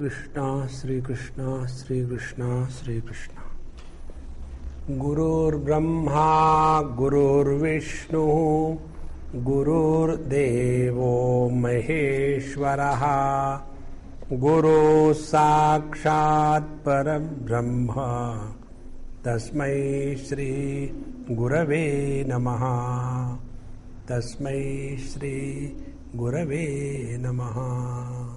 Krishna, Sri Krishna, Sri Krishna, Sri Krishna. Gurur Brahma, Gurur Vishnu, Gurur Devo Maheshwaraha, Guru Sakshat Parabrahma, Tasmai Shri Gurave Namaha, Tasmai Shri Gurave Namaha.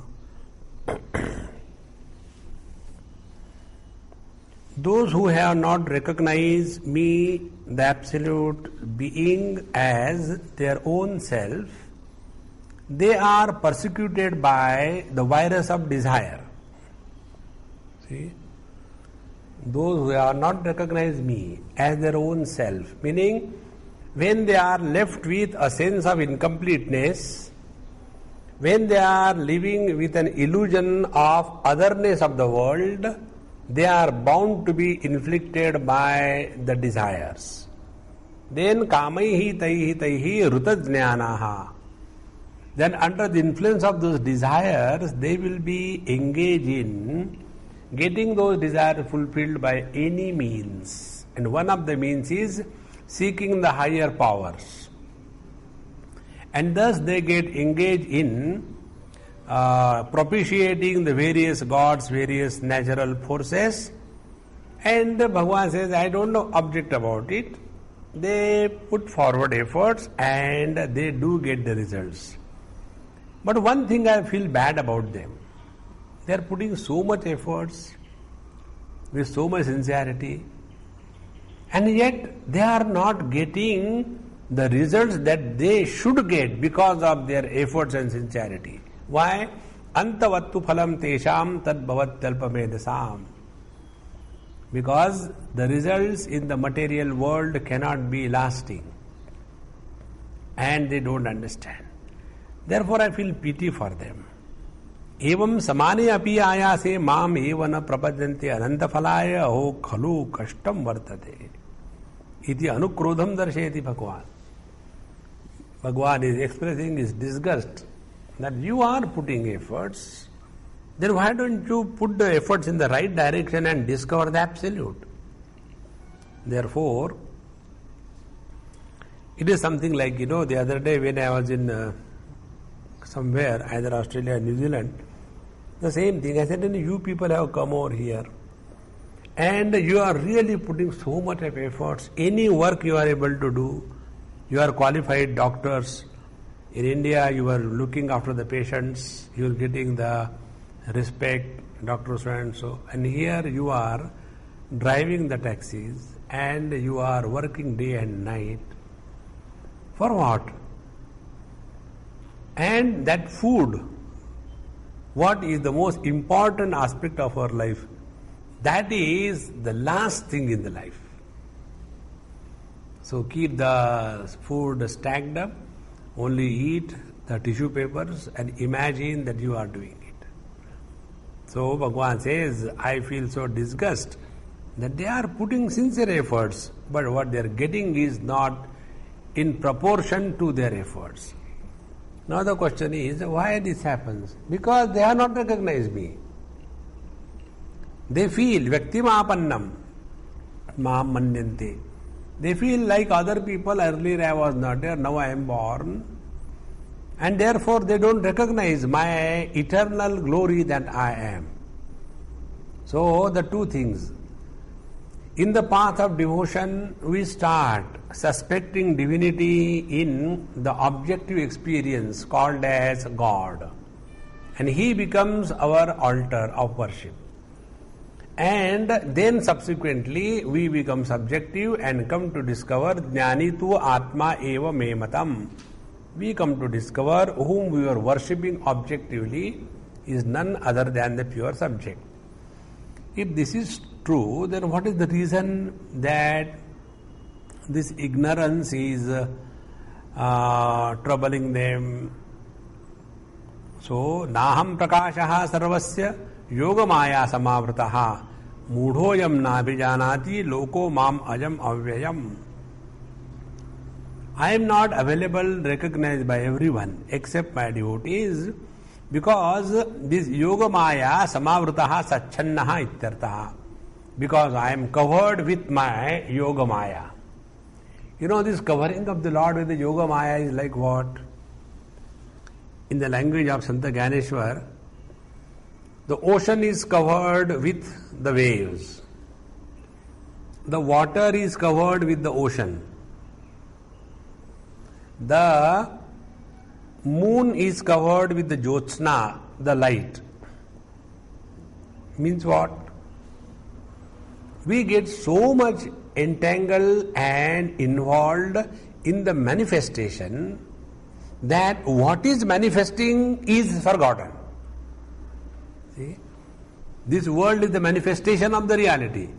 Those who have not recognized me, the absolute being, as their own self, they are persecuted by the virus of desire. See? Those who have not recognized me as their own self, meaning when they are left with a sense of incompleteness, when they are living with an illusion of otherness of the world, they are bound to be inflicted by the desires. Then kamaihi taihi taihi rutajnanaha. Then under the influence of those desires, they will be engaged in getting those desires fulfilled by any means. And one of the means is seeking the higher powers. And thus they get engaged in propitiating the various gods, various natural forces, and Bhagavan says, I don't know object about it. They put forward efforts and they do get the results. But one thing I feel bad about them, they are putting so much efforts with so much sincerity, and yet they are not getting the results that they should get because of their efforts and sincerity. Why? Antavattu phalam tesham tad bhavat. Because the results in the material world cannot be lasting, and they don't understand. Therefore, I feel pity for them. Evam samane api ayase mam evana prapadyante ananta phalaya ho khalu kashtam vartate. Iti anukrodham darshayati Bhagavan. Bhagavan is expressing his disgust that you are putting efforts, then why don't you put the efforts in the right direction and discover the absolute? Therefore, it is something like, the other day when I was in somewhere, either Australia or New Zealand, the same thing. I said, you people have come over here and you are really putting so much of efforts. Any work you are able to do, you are qualified doctors. In India, you are looking after the patients, you are getting the respect, doctor so and so. And here you are driving the taxis and you are working day and night. For what? And that food, what is the most important aspect of our life? That is the last thing in the life. So keep the food stacked up, only eat the tissue papers and imagine that you are doing it. So Bhagavan says, I feel so disgust that they are putting sincere efforts, but what they are getting is not in proportion to their efforts. Now the question is, why this happens? Because they have not recognized me. They feel Vyaktimapannam Maham Manyante. They feel like other people, earlier I was not there, now I am born. And therefore they don't recognize my eternal glory that I am. So the two things. In the path of devotion, we start suspecting divinity in the objective experience called as God. And He becomes our altar of worship. And then subsequently we become subjective and come to discover Jnani tu Atma eva me matam. We come to discover whom we are worshipping objectively is none other than the pure subject. If this is true, then what is the reason that this ignorance is troubling them? So, naham prakashaha sarvasya yoga maya samavrataha mudhoyam nabhijanati loko mam ajam avyayam. I am not available, recognized by everyone except my devotees, Because this yoga maya samavritaha sachannaha ityartaha. Because I am covered with my yoga maya. You know, this covering of the Lord with the yoga maya is like what? In the language of Santa Gyaneshwar, the ocean is covered with the waves. The water is covered with the ocean. The moon is covered with the jyotsna, the light. Means what? We get so much entangled and involved in the manifestation that what is manifesting is forgotten. See? This world is the manifestation of the reality.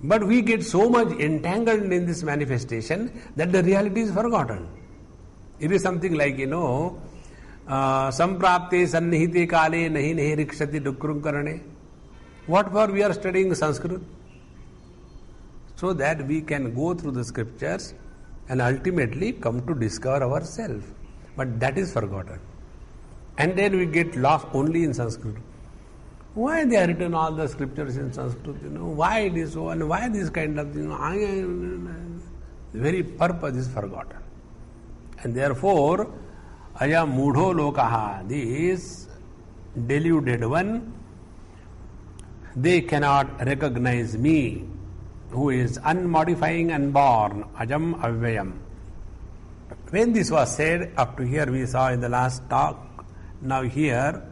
But we get so much entangled in this manifestation that the reality is forgotten. It is something like, samprapte sannihite kale nahi nahi rikshati dukrum karane. What for we are studying Sanskrit? So that we can go through the scriptures and ultimately come to discover ourselves. But that is forgotten. And then we get lost only in Sanskrit. Why they have written all the scriptures in Sanskrit? Why it is so and why this kind of thing? The very purpose is forgotten. And therefore, aya mudho lokaha, this deluded one, they cannot recognize me, who is unmodifying, unborn, ajam avyayam. When this was said, up to here we saw in the last talk, now here,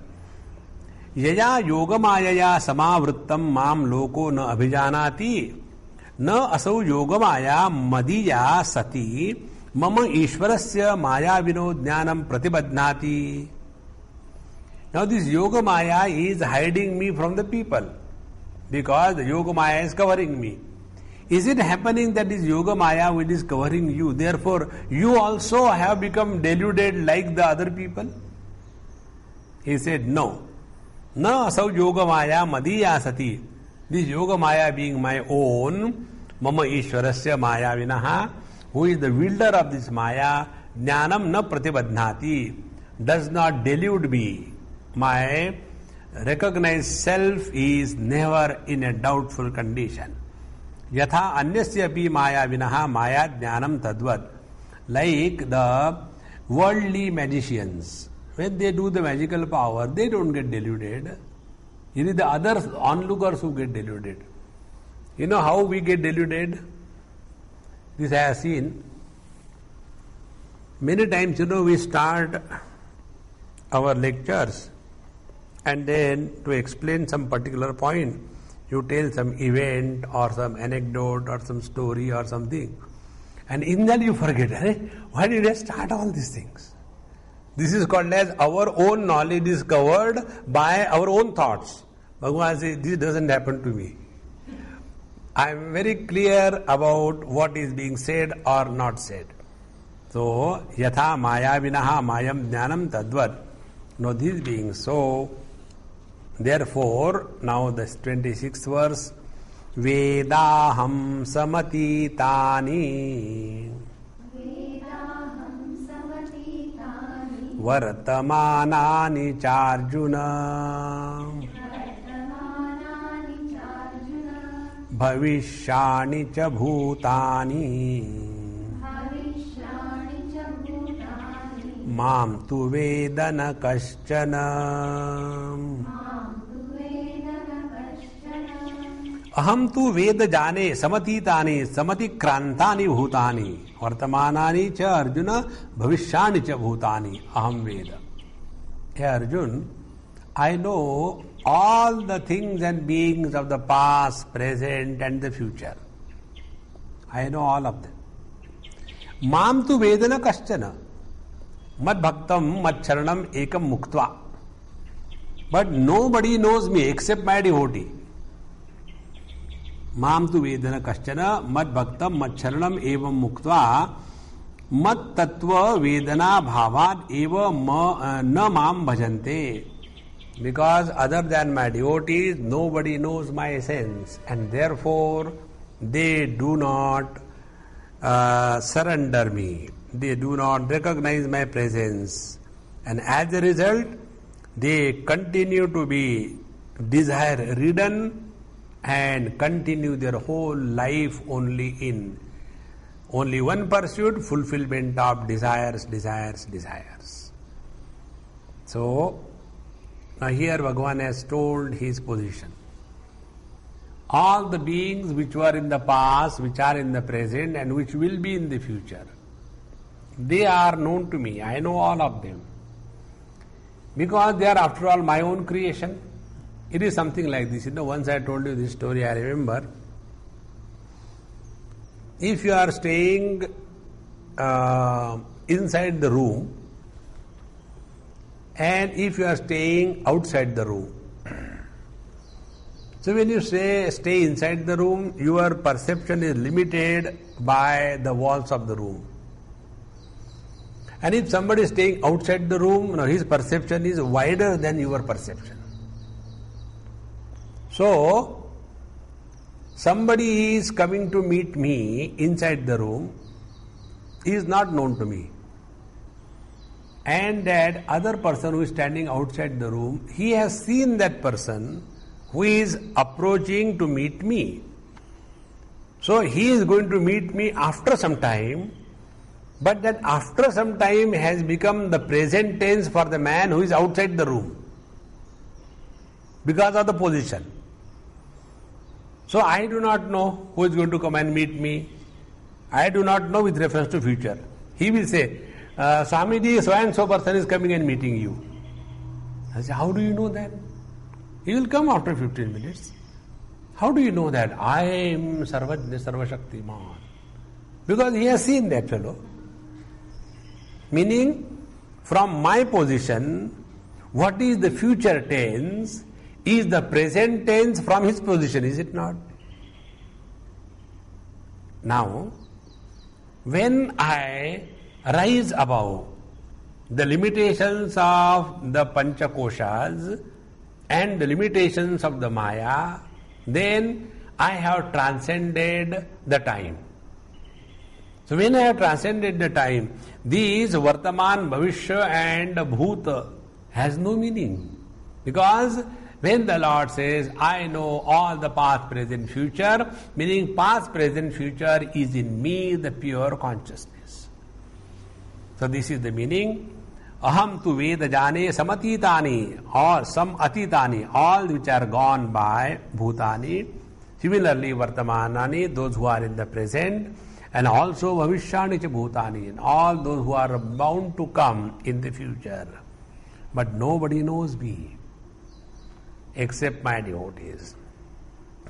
yaya yogamayaya samavrittam mam loko na abhijanati na asau yogamaya madiya sati mama ishwarasya maya vino jnanam pratibadnati. Now this yoga maya is hiding me from the people because the yoga maya is covering me. Is it happening that this yoga maya which is covering you, therefore you also have become deluded like the other people? He said no. Na asau yoga maya madiya sati. This yoga maya being my own, mama ishwarasya maya vinaha, who is the wielder of this maya, jnanam na pratibadnati, does not delude me. My recognized self is never in a doubtful condition. Yatha anyasya api maya vinaha maya jnanam tadvat. Like the worldly magicians, when they do the magical power, they don't get deluded. It is the other onlookers who get deluded. You know how we get deluded? This I have seen. Many times, we start our lectures and then to explain some particular point, you tell some event or some anecdote or some story or something. And in that you forget, why did I start all these things? This is called as our own knowledge is covered by our own thoughts. Bhagavan says, this doesn't happen to me. I am very clear about what is being said or not said. So, yatha maya vinaha mayam jnanam tadvat. Now this being so, therefore, now the 26th verse, Vedaham samatitani Vartamanani charjuna Bhavishyani cha bhutani Mam tu vedana kaschana Aham tu veda jane samatitani samatikrantani bhutani Vartamanani cha Arjuna bhavishyani cha bhutani aham veda. Hey Arjun, I know all the things and beings of the past, present and the future. I know all of them. Mam tu vedana kaschana mad bhaktam mad charanam ekam muktva. But nobody knows me except my devotee. Mam tu vedana kaschana mad bhaktam mad charanam evam muktva mad tattva vedana bhavad eva na mam bhajante. Because other than my devotees, nobody knows my essence, and therefore they do not surrender me. They do not recognize my presence. And as a result, they continue to be desire-ridden and continue their whole life only in only one pursuit, fulfillment of desires. So, now here Bhagavan has told his position. All the beings which were in the past, which are in the present, and which will be in the future, they are known to me. I know all of them. Because they are, after all, my own creation. It is something like this. Once I told you this story, I remember. If you are staying inside the room, and if you are staying outside the room, so when you stay inside the room, your perception is limited by the walls of the room. And if somebody is staying outside the room, his perception is wider than your perception. So, somebody is coming to meet me inside the room, he is not known to me. And that other person who is standing outside the room, he has seen that person who is approaching to meet me. So he is going to meet me after some time, but that after some time has become the present tense for the man who is outside the room because of the position. So I do not know who is going to come and meet me. I do not know with reference to future. He will say, Swamiji, so and so person is coming and meeting you. I say, how do you know that? He will come after 15 minutes. How do you know that? I am Sarvajna Sarvashaktiman. Because he has seen that fellow. Meaning, from my position, what is the future tense is the present tense from his position, is it not? Now, when I rise above the limitations of the Panchakoshas and the limitations of the Maya, then I have transcended the time. So when I have transcended the time, these Vartaman, Bhavishya and Bhuta has no meaning. Because when the Lord says, I know all the past, present, future, meaning past, present, future is in me, the pure consciousness. So this is the meaning. Aham tu veda jane samatitani or sam atitani, all which are gone by bhutani. Similarly, vartamanani, those who are in the present, and also bhavishyani cha bhutani, and all those who are bound to come in the future. But nobody knows me except my devotees.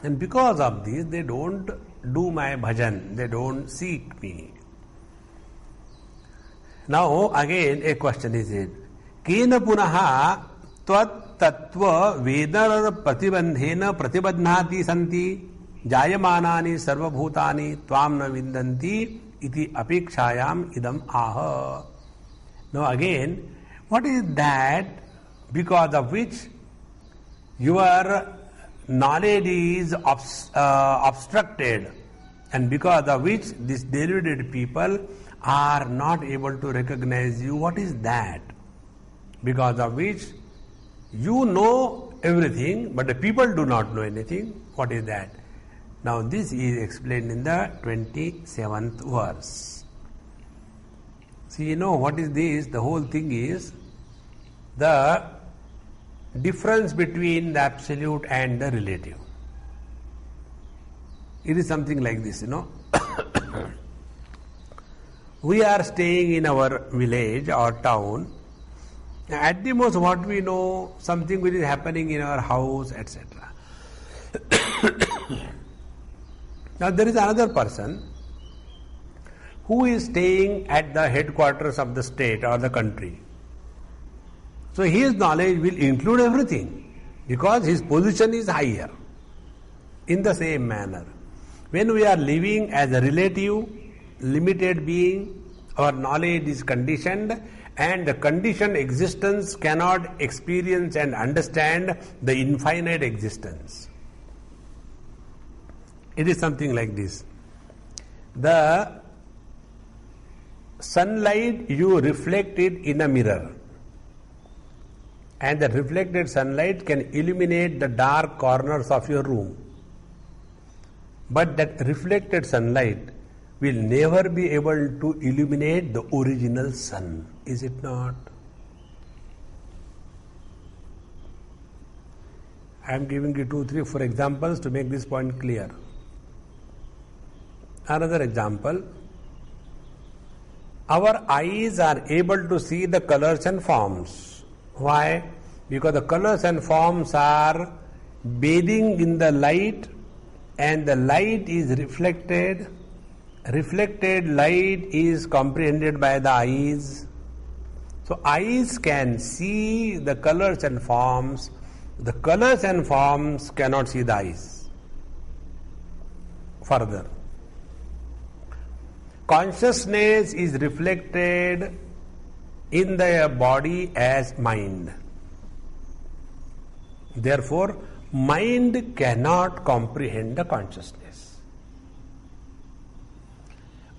And because of this, they don't do my bhajan, they don't seek me. Now again a question is it. Kena punaha tvat tattva vedar pratibandhena pratibadhnati santi jayamanani sarvabhutani tvam na vindanti iti apekshayam idam aha. Now again, what is that because of which your knowledge is obstructed, and because of which these deluded people are not able to recognize you? What is that? Because of which you know everything, but the people do not know anything. What is that? Now this is explained in the 27th verse. See, what is this? The whole thing is the difference between the absolute and the relative. It is something like this, We are staying in our village or town. At the most, what we know, something which is happening in our house, etc. Now, there is another person who is staying at the headquarters of the state or the country. So, his knowledge will include everything because his position is higher. In the same manner, when we are living as a relative, limited being, our knowledge is conditioned, and the conditioned existence cannot experience and understand the infinite existence. It is something like this. The sunlight, you reflect it in a mirror. and the reflected sunlight can illuminate the dark corners of your room. But that reflected sunlight will never be able to illuminate the original sun, is it not? I am giving you 2, 3, 4 examples to make this point clear. Another example. Our eyes are able to see the colors and forms. Why? Because the colors and forms are bathing in the light, and the light is reflected. Reflected light is comprehended by the eyes. So eyes can see the colors and forms. The colors and forms cannot see the eyes. Further, consciousness is reflected in the body as mind. Therefore, mind cannot comprehend the consciousness.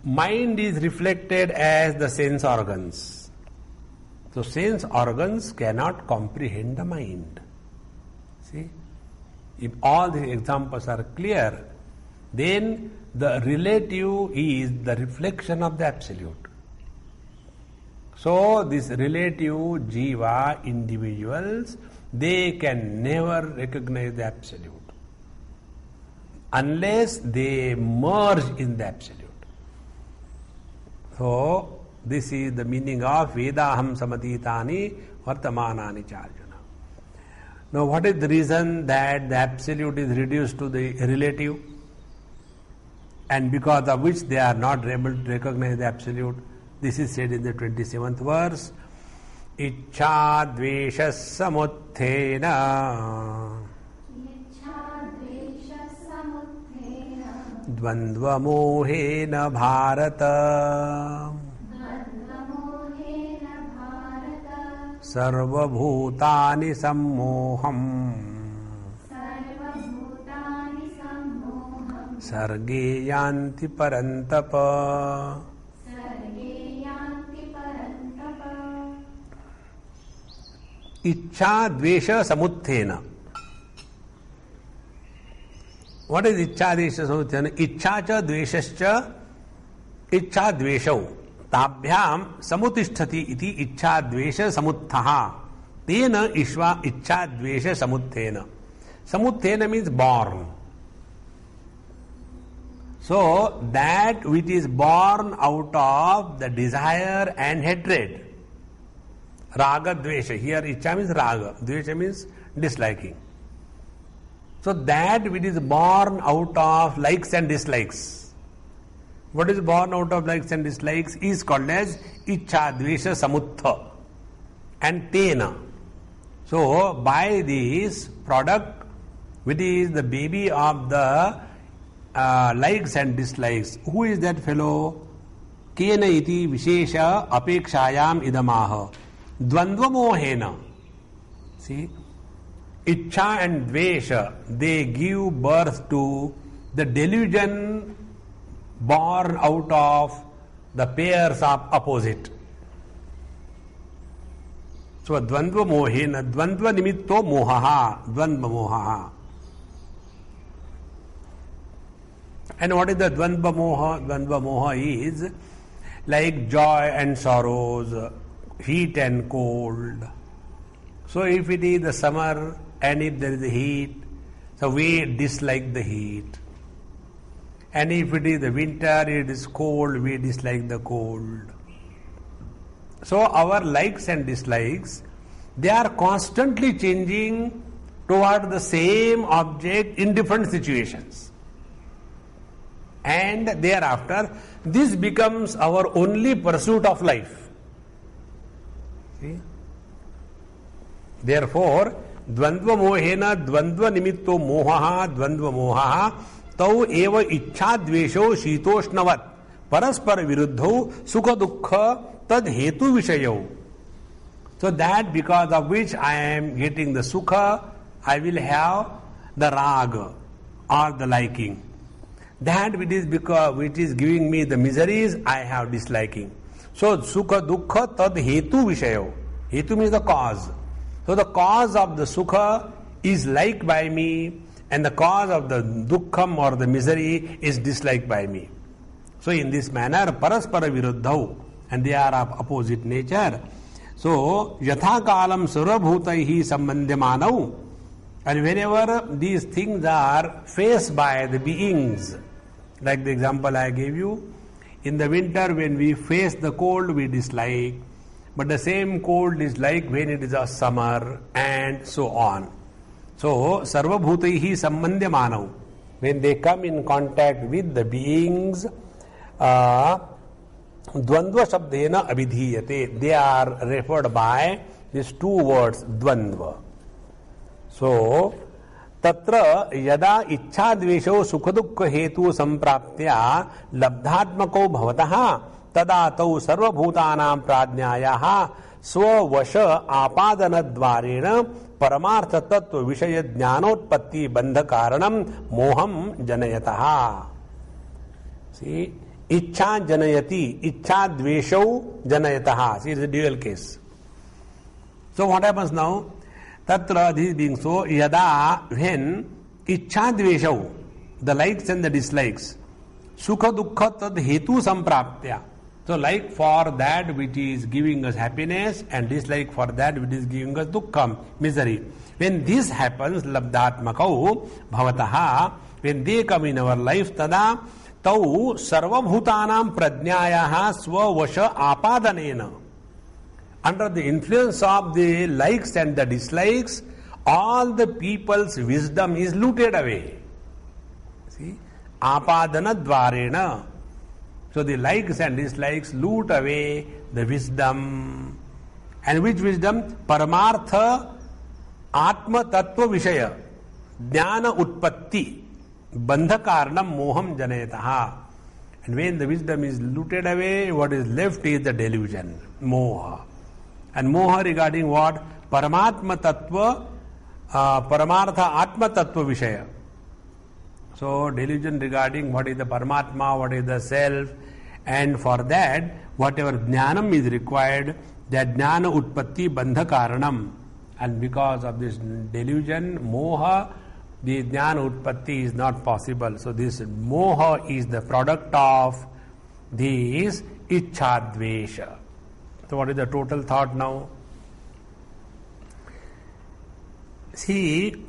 Mind is reflected as the sense organs. So, sense organs cannot comprehend the mind. See, if all the examples are clear, then the relative is the reflection of the absolute. So, this relative jiva individuals, they can never recognize the absolute unless they merge in the absolute. So, this is the meaning of Vedaham samatitani vartamanani cha Arjuna. Now, what is the reason that the absolute is reduced to the relative, and because of which they are not able to recognize the absolute? This is said in the 27th verse. Ichcha dvesha samuthena dvandva mohena bharata sarvabhutani sammoham sarge yanti parantapa. Ichcha dvesha samuthena. What is ichcha dvesha samuthena? Ichcha cha dveshascha ichcha dveshau tabhyam samutisthati iti ichcha dvesha samuthaha tena ishva ichcha dvesha samuthena. Samuthena means born. So that which is born out of the desire and hatred. Raga dvesha. Here ichcha means raga, dvesha means disliking. So that which is born out of likes and dislikes. What is born out of likes and dislikes is called as ichcha dvesha samutha and tena. So by this product, which is the baby of the likes and dislikes, who is that fellow? Kena iti vishesha apekshayam idamaha dvandva mohena. See, ichcha and dvesha, they give birth to the delusion born out of the pairs of opposite. So dvandva mohena, dvandva nimitto mohaha, dvandva mohaha. And what is the dvandva moha? Dvandva moha is like joy and sorrows, heat and cold. So if it is the summer and if there is the heat, so we dislike the heat. And if it is the winter, it is cold, we dislike the cold. So our likes and dislikes, they are constantly changing toward the same object in different situations. And thereafter, this becomes our only pursuit of life. See? Therefore, dvandva mohena dvandva nimitto mohaha dvandva mohaha tau eva ichcha dvesho shitoshnavat paraspara viruddho sukha dukkha tad hetu vishayau. So that because of which I am getting the sukha, I will have the raga or the liking. That which is giving me the miseries, I have disliking. So sukha dukkha tad hetu vishayo. Hetu means the cause. So the cause of the sukha is liked by me, and the cause of the dukkham or the misery is disliked by me. So in this manner, paraspara viruddhau, and they are of opposite nature. So yatha kalam sarvabhutaihi sambandhyamanau, and whenever these things are faced by the beings, like the example I gave you, in the winter when we face the cold we dislike, but the same cold is like when it is a summer, and so on. So sarvabhutaihi sambandhyamanau, when they come in contact with the beings, Dvandva shabdena abhidhiyate, they are referred by these two words, dvandva. So, tatra yada ichha dvesho sukhadukha hetu sampraptya labdhatmako bhavataha tada tau sarvabhutanam pradnyayaha swavasha apadana dvarena paramartha tattva vishaya jnanotpatti bandha karanam moham janayataha. See, Ichha janayati, ichha dveshau janayataha. See, it is a dual case. So what happens now? Tatra, this being so, yada, when ichha dveshau, the likes and the dislikes, sukha dukkha tad hetu sampraptya. So like for that which is giving us happiness, and dislike for that which is giving us dukkham, misery. When this happens, labdhatmakau bhavataha, when they come in our life, tada tau sarvabhutanam pradnyayaha swavasha apadanena. Under the influence of the likes and the dislikes, all the people's wisdom is looted away. See? Apadana dvarena. So the likes and dislikes loot away the wisdom. And which wisdom? Paramartha atma tattva vishaya jnana utpatti bandha karanam moham janayataha. And when the wisdom is looted away, what is left is the delusion, moha. And moha regarding what? Paramatma tattva, paramartha atma tattva vishaya. So delusion regarding what is the Paramatma, what is the self, and for that whatever jnanam is required, that jnana utpatti bandha karanam. And because of this delusion, moha, the jnana utpatti is not possible. So this moha is the product of this ichhadvesha. So what is the total thought now? See,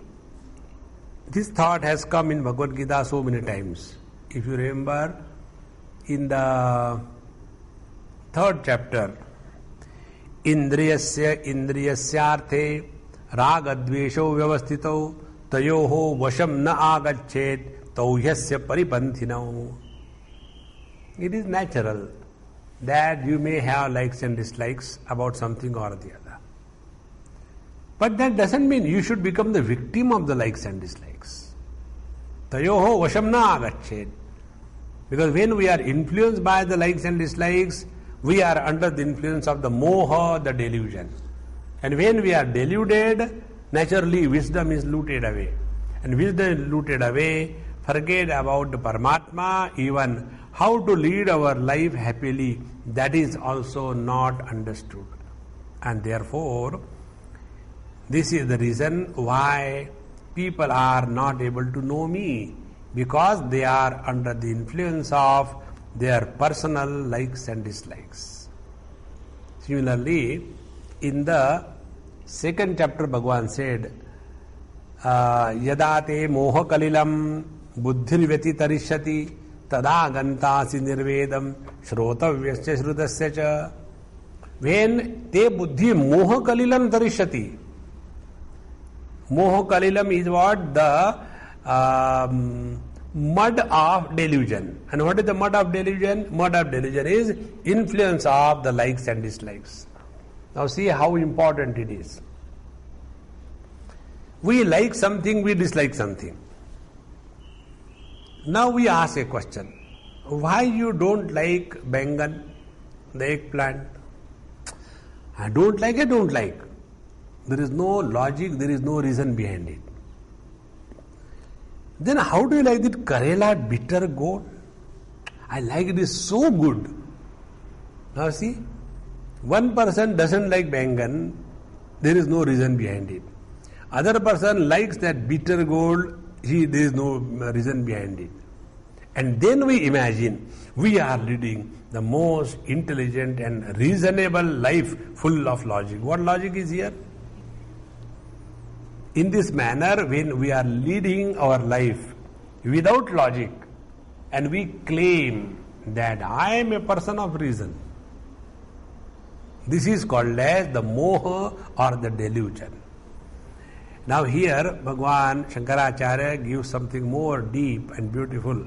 this thought has come in Bhagavad Gita so many times. If you remember, in the 3rd chapter, Indriyasya indriyasyarthe ragadvesho vyavastito tayoho vasham na agachet tauhyasya paripanthinau. It is natural that you may have likes and dislikes about something or the other. But that doesn't mean you should become the victim of the likes and dislikes. Tayoho vasham na agachet. Because when we are influenced by the likes and dislikes, we are under the influence of the moha, the delusion. And when we are deluded, naturally wisdom is looted away. And wisdom is looted away, forget about the Paramatma, even how to lead our life happily, that is also not understood. And therefore, this is the reason why people are not able to know me, because they are under the influence of their personal likes and dislikes. Similarly, in the 2nd chapter, Bhagavan said, Yadate moha kalilam buddhir vyati tarishati tada gantasi nirvedam shrotavyasya shrutasya cha. When te buddhi moha kalilam tarishati. Moha kalilam is what? The mud of delusion. And what is the mud of delusion? Mud of delusion is influence of the likes and dislikes. Now see how important it is. We like something, we dislike something. Now we ask a question. Why you don't like bengan, the eggplant? I don't like. There is no logic, there is no reason behind it. Then how do you like that Karela bitter gourd? I like it, is so good. Now see, one person doesn't like bengan, there is no reason behind it. Other person likes that bitter gold, there is no reason behind it. And then we imagine we are leading the most intelligent and reasonable life full of logic. What logic is here? In this manner, when we are leading our life without logic and we claim that I am a person of reason, this is called as the moha or the delusion. Now here Bhagwan Shankaracharya gives something more deep and beautiful.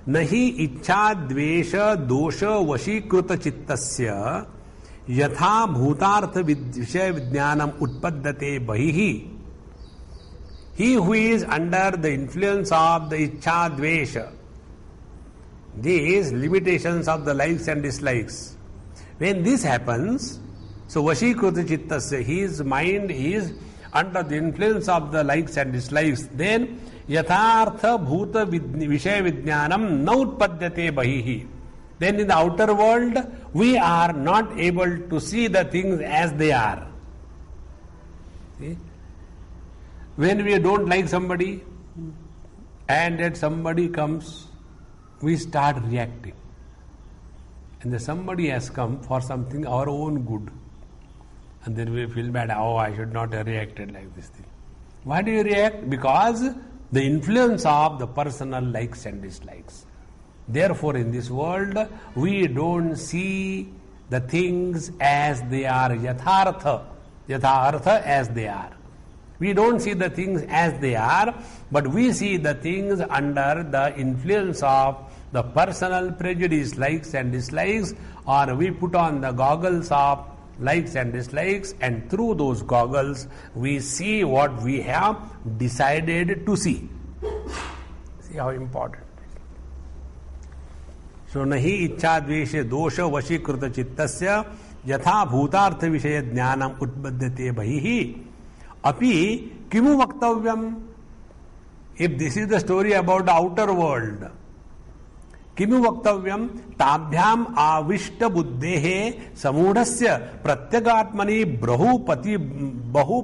Nahi ichha dvesha dosha vashikruta chittasya yatha bhutartha vishaya vijnanam utpaddate bahihi. He who is under the influence of the ichha dvesha, these limitations of the likes and dislikes, when this happens, so vashikruta chittasya, his mind is under the influence of the likes and dislikes, then yathartha bhuta vishaya vijnanam na utpadyate bahihi. Then in the outer world, we are not able to see the things as they are. See? When we don't like somebody and that somebody comes, we start reacting. And the somebody has come for something our own good. And then we feel bad, oh, I should not have reacted like this thing. Why do you react? Because the influence of the personal likes and dislikes. Therefore, in this world, we don't see the things as they are, yathartha as they are. We don't see the things as they are, but we see the things under the influence of the personal prejudice, likes and dislikes, or we put on the goggles of likes and dislikes, and through those goggles we see what we have decided to see. See how important. So nahi ichha dvesha dosha vashikruta chittasya yatha bhutartha vishaya jnanam utpadyate bahihi api kimu vaktavyam. If this is the story about the outer world, किमु वक्तव्यम ताभ्याम आविष्ट बुद्धेः समूढ़स्य प्रत्यगात्मनि बहु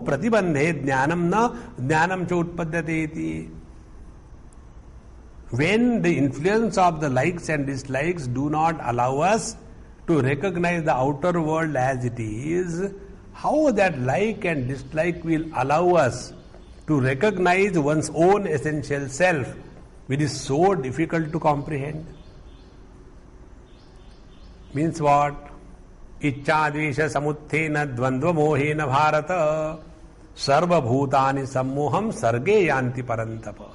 प्रतिबंधे ज्ञानम च उत्पद्यते इति. When the influence of the likes and dislikes do not allow us to recognize the outer world as it is, how that like and dislike will allow us to recognize one's own essential self, which is so difficult to comprehend? Means what? Ichcha dvesha samuthena dvandva mohena bharata sarva bhutani sammoham sarge yanti parantapa.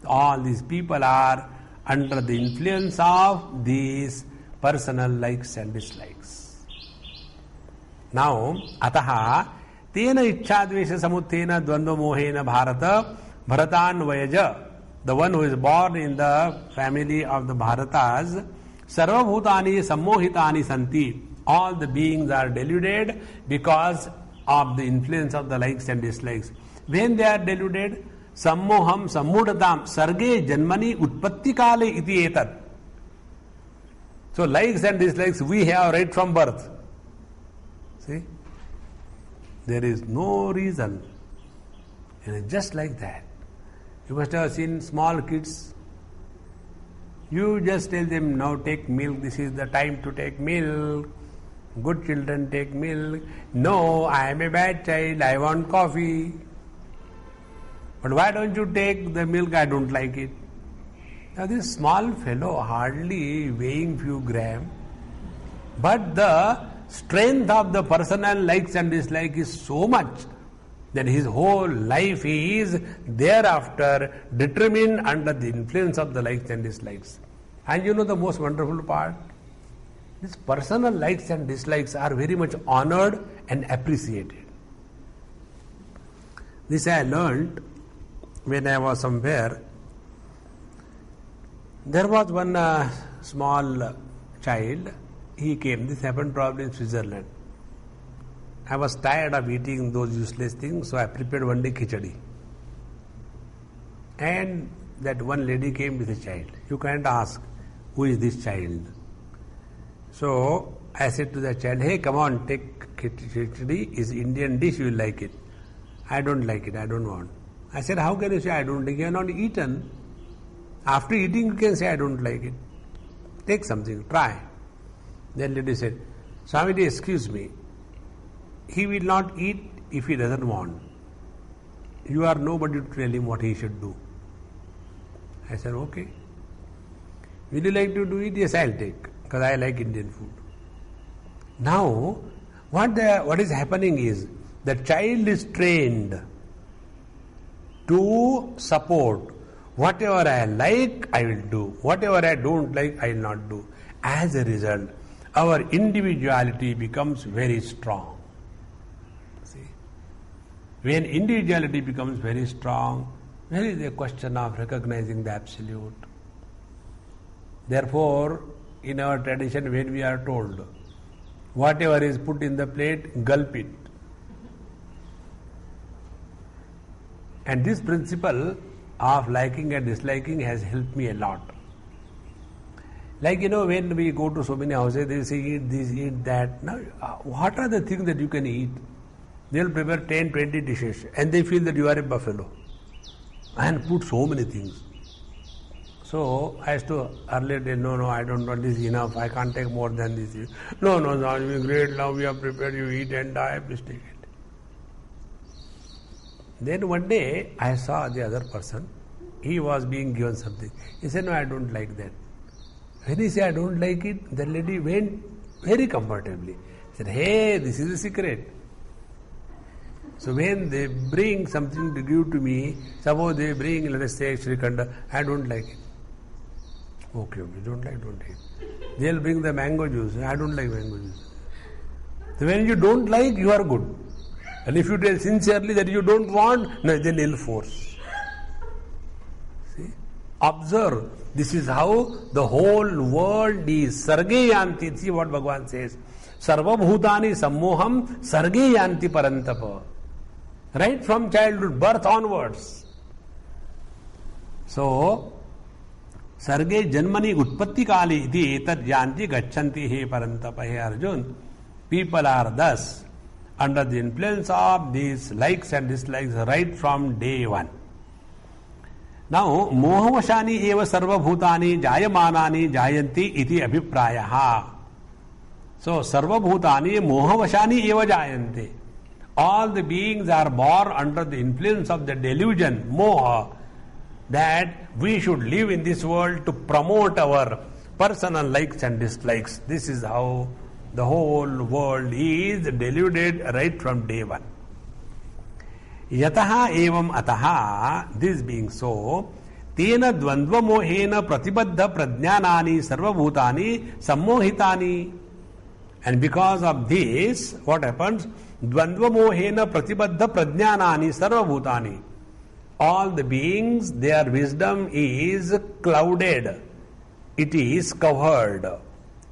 All these people are under the influence of these personal likes and dislikes. Now, ataha tena ichcha dvesha samuthena dvandva mohena bharata bharatanvayaja, the one who is born in the family of the Bharatas, sarva bhutani sammohitani santi. All the beings are deluded because of the influence of the likes and dislikes. When they are deluded, sammoham sammudatam sarge janmani utpatti kale iti etat. So likes and dislikes we have right from birth. See? There is no reason. And it's just like that. You must have seen small kids. You just tell them, now take milk, this is the time to take milk. Good children take milk. No, I am a bad child, I want coffee. But why don't you take the milk? I don't like it. Now this small fellow, hardly weighing few grams, but the strength of the personal likes and dislikes is so much that his whole life he is thereafter determined under the influence of the likes and dislikes. And you know the most wonderful part? These personal likes and dislikes are very much honored and appreciated. This I learned when I was somewhere. There was one small child. He came. This happened probably in Switzerland. I was tired of eating those useless things, so I prepared one day khichdi. And that one lady came with a child. You can't ask, who is this child? So I said to the child, hey, come on, take khichdi, is Indian dish, you will like it. I don't like it, I don't want. I said, how can you say I don't like it? You have not eaten. After eating, you can say I don't like it. Take something, try. Then lady said, Swamiji, excuse me. He will not eat if he doesn't want. You are nobody to tell him what he should do. I said, okay. Will you like to do it? Yes, I'll take, because I like Indian food. Now, what is happening is, the child is trained to support. Whatever I like, I will do. Whatever I don't like, I will not do. As a result, our individuality becomes very strong. See? When individuality becomes very strong, there is a question of recognizing the absolute. Therefore, in our tradition, when we are told, whatever is put in the plate, gulp it. And this principle of liking and disliking has helped me a lot. Like, when we go to so many houses, they say, eat this, eat that. Now, what are the things that you can eat? They will prepare 10, 20 dishes and they feel that you are a buffalo and put so many things. So, I used to earlier say, no, I don't want this enough, I can't take more than this. No, great, now we have prepared, you eat and die, please take it. Then one day, I saw the other person, he was being given something. He said, no, I don't like that. When he said, I don't like it, the lady went very comfortably. He said, hey, this is the secret. So when they bring something to give to me, suppose they bring, let us say, Shrikanda, I don't like it. Okay, don't like it. They'll bring the mango juice, I don't like mango juice. So when you don't like, you are good. And if you tell sincerely that you don't want, no, then ill force. See? Observe. This is how the whole world is. Sarge yanti. See what Bhagavan says. Sarva bhutani sammoham sarge yanti parantapa. Right from childhood, birth onwards. So, sarge janmani utpatti kali iti etat yanti gachanti he parantapa. He Arjun. People are thus under the influence of these likes and dislikes right from day one. Now, mohavashani eva sarva bhutani jayamanani jayanti iti abhiprayaha. So, sarva bhutani mohavashani eva jayanti. All the beings are born under the influence of the delusion, moha, that we should live in this world to promote our personal likes and dislikes. This is how the whole world is deluded right from day one. Yataha evam ataha, this being so, tena dvandva mohena pratibadha prajnanani sarvabhutani sammohitani. And because of this, what happens? Dvandva mohena pratibadha prajnanani sarvabhutani. All the beings, their wisdom is clouded. It is covered.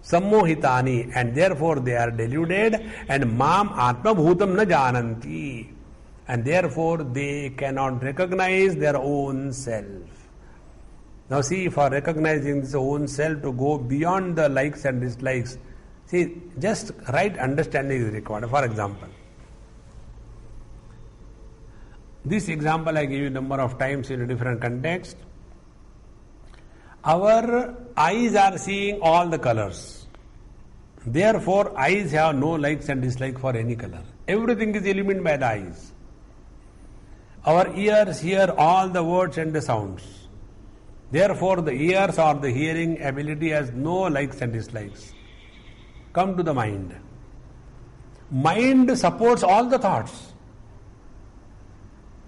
Sammohitani, and therefore they are deluded, and mam atma bhutam na jananti, and therefore they cannot recognize their own self. Now see, for recognizing this own self, to go beyond the likes and dislikes, see, just right understanding is required. For example, this example I give you a number of times in a different context. Our eyes are seeing all the colors. Therefore, eyes have no likes and dislikes for any color. Everything is illumined by the eyes. Our ears hear all the words and the sounds. Therefore, the ears or the hearing ability has no likes and dislikes. Come to the mind. Mind supports all the thoughts.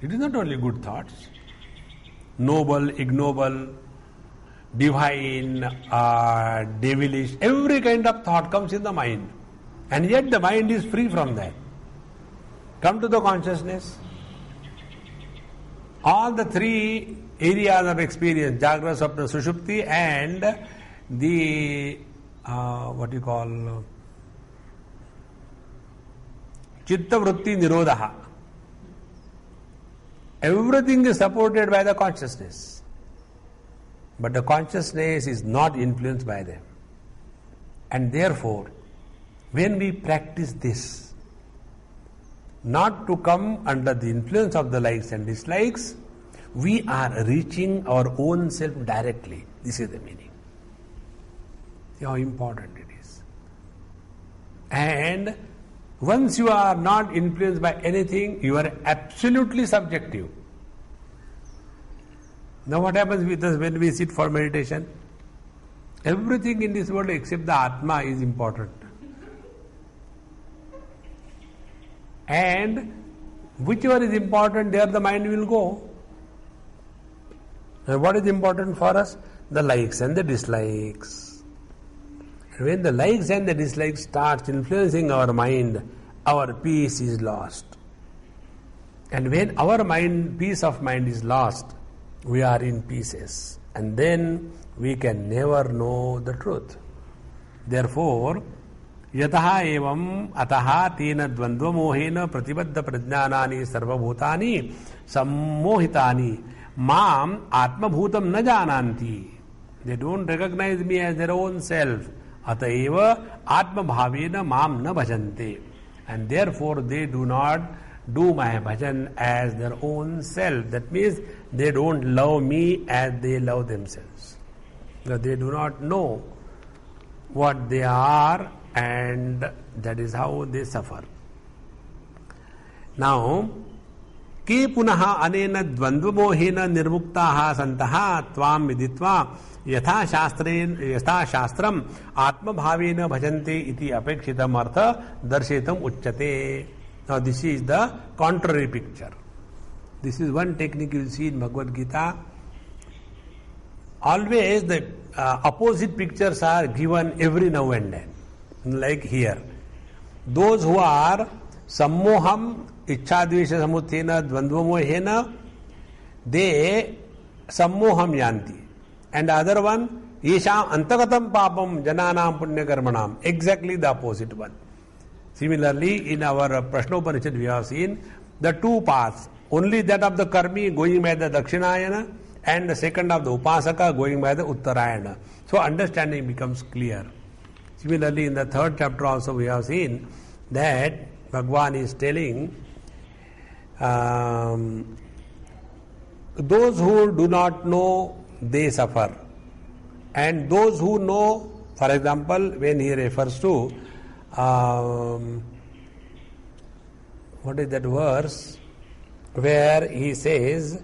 It is not only good thoughts. Noble, ignoble, divine, devilish, every kind of thought comes in the mind. And yet the mind is free from that. Come to the consciousness. All the three areas of experience, Jagra, Sapna, Sushupti, and the, Chitta Vritti Nirodha. Everything is supported by the consciousness. But the consciousness is not influenced by them. And therefore, when we practice this, not to come under the influence of the likes and dislikes, we are reaching our own self directly. This is the meaning. See how important it is. And once you are not influenced by anything, you are absolutely subjective. Now what happens with us when we sit for meditation? Everything in this world except the Atma is important. And whichever is important, there the mind will go. And what is important for us? The likes and the dislikes. And when the likes and the dislikes starts influencing our mind, our peace is lost. And when our peace of mind is lost, we are in pieces. And then we can never know the truth. Therefore, yataha evam ataha tena dvandva mohena pratibadda prajnanani sarvabhutani sammohitani mam atmabhutam na jananti. They don't recognize me as their own self. Ataeva atmabhavena mam na bhajante. And therefore they do not do my bhajan as their own self. That means they don't love me as they love themselves. Because they do not know what they are, and that is how they suffer. Now, ke punaha anena dvandvamohena nirmuktaha santaha tvam viditva yatha shastram atmabhavena bhajante iti apekshitam artha darshetam uchyate. Now this is the contrary picture. This is one technique you will see in Bhagavad Gita. Always the opposite pictures are given every now and then. Like here. Those who are sammoham ichchadvesha samuthena dvandvamohena, they sammoham yanti. And the other one, yesham antagatam papam jananam punya karmanam. Exactly the opposite one. Similarly, in our Prashnopanishad we have seen the two paths. Only that of the karmi going by the Dakshinayana, and the second of the Upasaka going by the Uttarayana. So understanding becomes clear. Similarly, in the third chapter also we have seen that Bhagavan is telling those who do not know, they suffer. And those who know, for example, when he refers to what is that verse where he says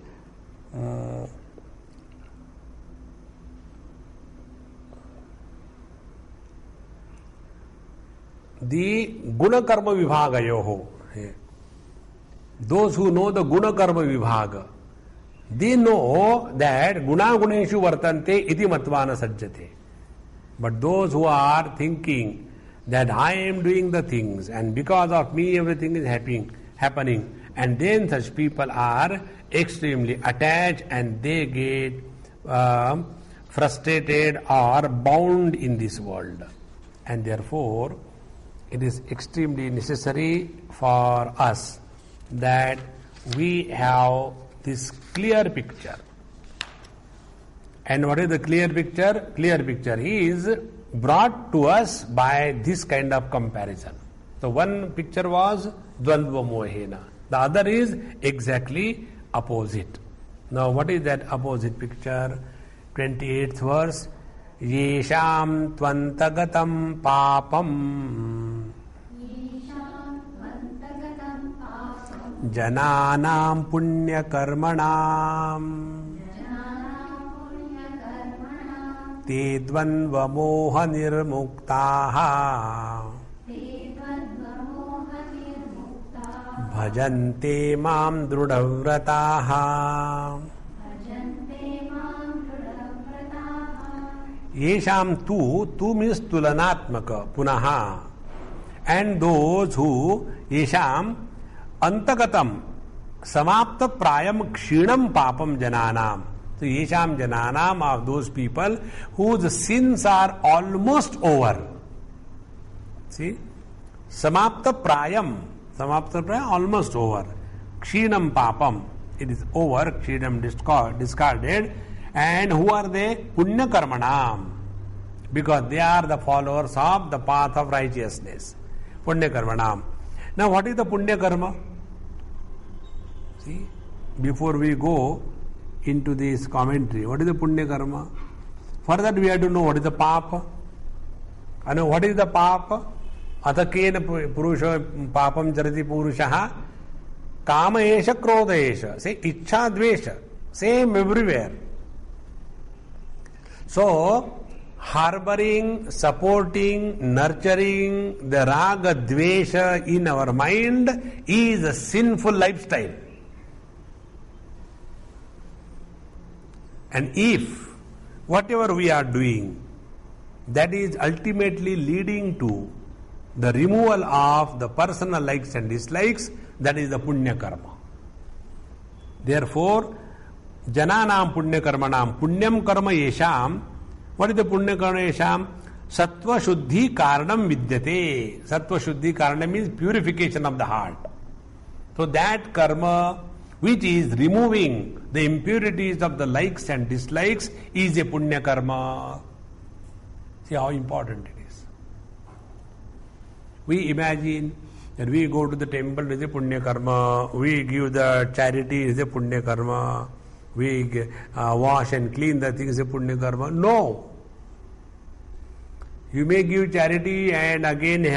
the guna karma vibhagayoho. Those who know the guna karma vibhaga, they know that guna guneshu vartante iti matvana sajjate. But those who are thinking that I am doing the things and because of me everything is happening, and then such people are extremely attached and they get frustrated or bound in this world. And therefore, it is extremely necessary for us that we have this clear picture. And what is the clear picture? Clear picture is brought to us by this kind of comparison. So one picture was dvandva mohena. The other is exactly opposite. Now what is that opposite picture? 28th verse. Yesham tvantagatam papam jananam punya karmanam te dvandva moha nirmuktaha bhajante mam drudavrataha. Yesham tu means tulanatmaka punaha, and those who yesham antagatam samapta prayam kshinam papam jananam. So yesham jananam are those people whose sins are almost over. See, samapta prayam almost over. Kshinam papam, it is over. Kshinam discarded. And who are they? Punya karmanam. Because they are the followers of the path of righteousness. Punya Karmanam. Now, what is the Punya Karma? See, before we go into this commentary, what is the Punya Karma? For that, we have to know what is the Papa. And what is the Papa? Atakena Purusha Papam Jarati Purushaha Kama Esha Krodha Esha. Say Ichha Dvesha. Same everywhere. So, harboring, supporting, nurturing the raga dvesha in our mind is a sinful lifestyle. And if whatever we are doing, that is ultimately leading to the removal of the personal likes and dislikes, that is the punya karma. Therefore, jananam punya karmanam, punyam karma yesham. What is the punya karma yesham? Sattva shuddhi karanam vidyate. Sattva shuddhi karanam means purification of the heart. So that karma which is removing the impurities of the likes and dislikes is a punya karma. See how important it is. We imagine that we go to the temple, it is a punya karma. We give the charity, it is a punya karma. We wash and clean the things, a punya karma. No. You may give charity and again I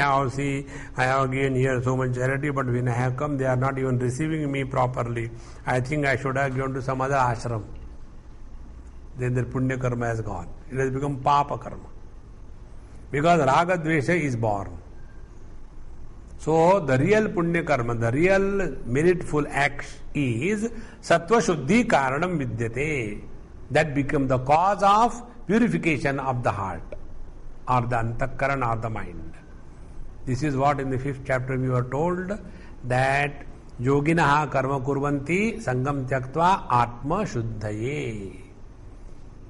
have again here so much charity, but when I have come, they are not even receiving me properly. I think I should have gone to some other ashram. Then the punya karma has gone. It has become papa karma. Because raga dvesha is born. So the real punya karma, the real meritful act is sattva shuddhi karanam vidyate. That becomes the cause of purification of the heart, or the antakaran, or the mind. This is what in the 5th chapter we were told, that yoginaha karma kurvanti sangam tyaktva atma shuddhaye.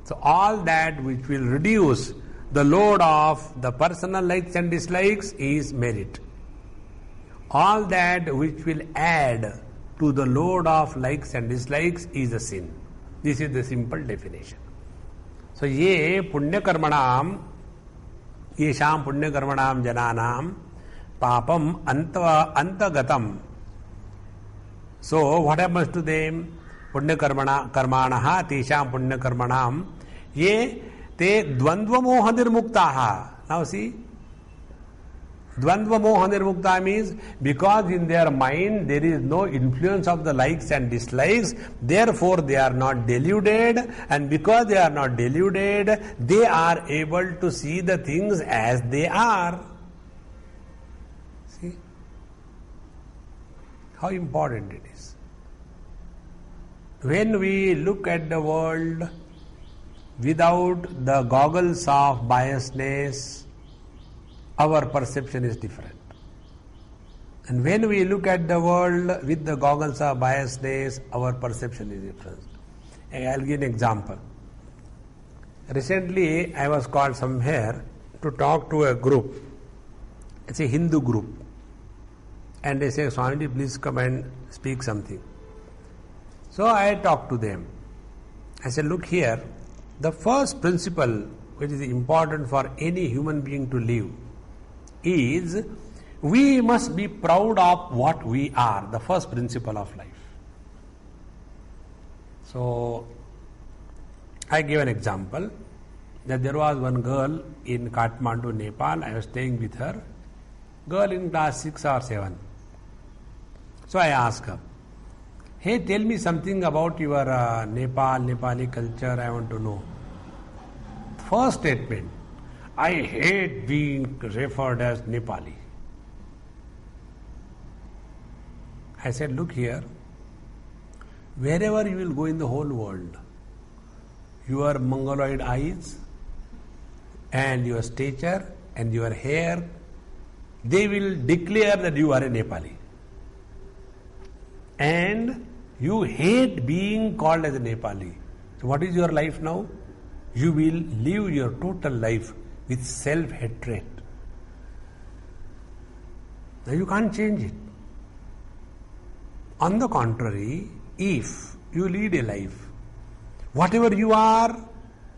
So all that which will reduce the load of the personal likes and dislikes is merit. All that which will add to the load of likes and dislikes is a sin. This is the simple definition. So ye punya karmanam, yesham punya karmanam jananam papam antagatam. So what happens to them? Punya karmanaha tesham punya karmanam ye te dvandva moha nirmuktaha. Now see, dvandva moha nirmukta means because in their mind there is no influence of the likes and dislikes, therefore they are not deluded, and because they are not deluded, they are able to see the things as they are. See how important it is. When we look at the world without the goggles of biasness, our perception is different. And when we look at the world with the goggles of biasness, our perception is different. I'll give an example. Recently, I was called somewhere to talk to a group. It's a Hindu group. And they say, Swamiji, please come and speak something. So I talked to them. I said, look here, the first principle which is important for any human being to live is we must be proud of what we are, the first principle of life. So I give an example that there was one girl in Kathmandu, Nepal. I was staying with her, girl in class 6 or 7. So I asked her, hey, tell me something about your Nepali culture, I want to know. First statement, I hate being referred as Nepali. I said, look here, wherever you will go in the whole world, your mongoloid eyes and your stature and your hair, they will declare that you are a Nepali. And you hate being called as a Nepali. So what is your life now? You will live your total life with self-hatred. Now you can't change it. On the contrary, if you lead a life, whatever you are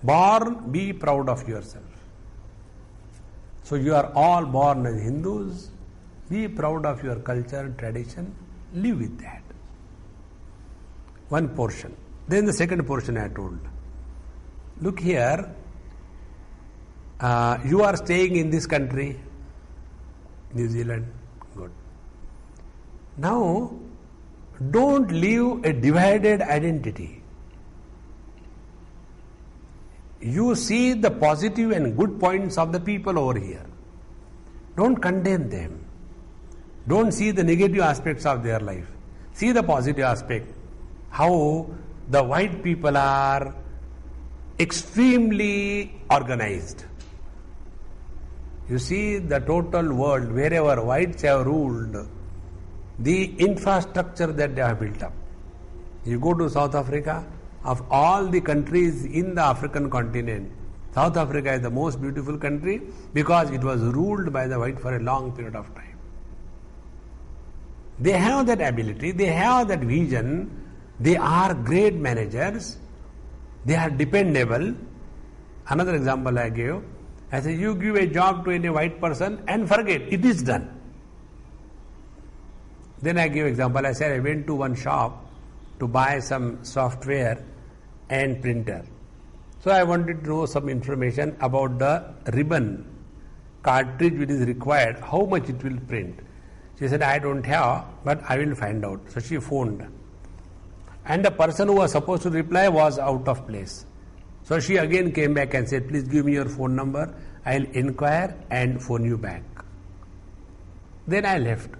born, be proud of yourself. So you are all born as Hindus, Be proud of your culture and tradition. Live with that. One portion. Then the second portion I told. Look here, you are staying in this country, New Zealand. Good. Now, don't live a divided identity. You see the positive and good points of the people over here. Don't condemn them. Don't see the negative aspects of their life. See the positive aspect. How the white people are extremely organized. You see the total world, wherever whites have ruled, the infrastructure that they have built up. You go to South Africa, of all the countries in the African continent, South Africa is the most beautiful country because it was ruled by the white for a long period of time. They have that ability, they have that vision, they are great managers, they are dependable. Another example I gave, I said, you give a job to any white person and forget, it is done. Then I give example, I said I went to one shop to buy some software and printer. So I wanted to know some information about the ribbon cartridge which is required, how much it will print. She said, I don't have, but I will find out. So she phoned. And the person who was supposed to reply was out of place. So she again came back and said, please give me your phone number, I will inquire and phone you back. Then I left.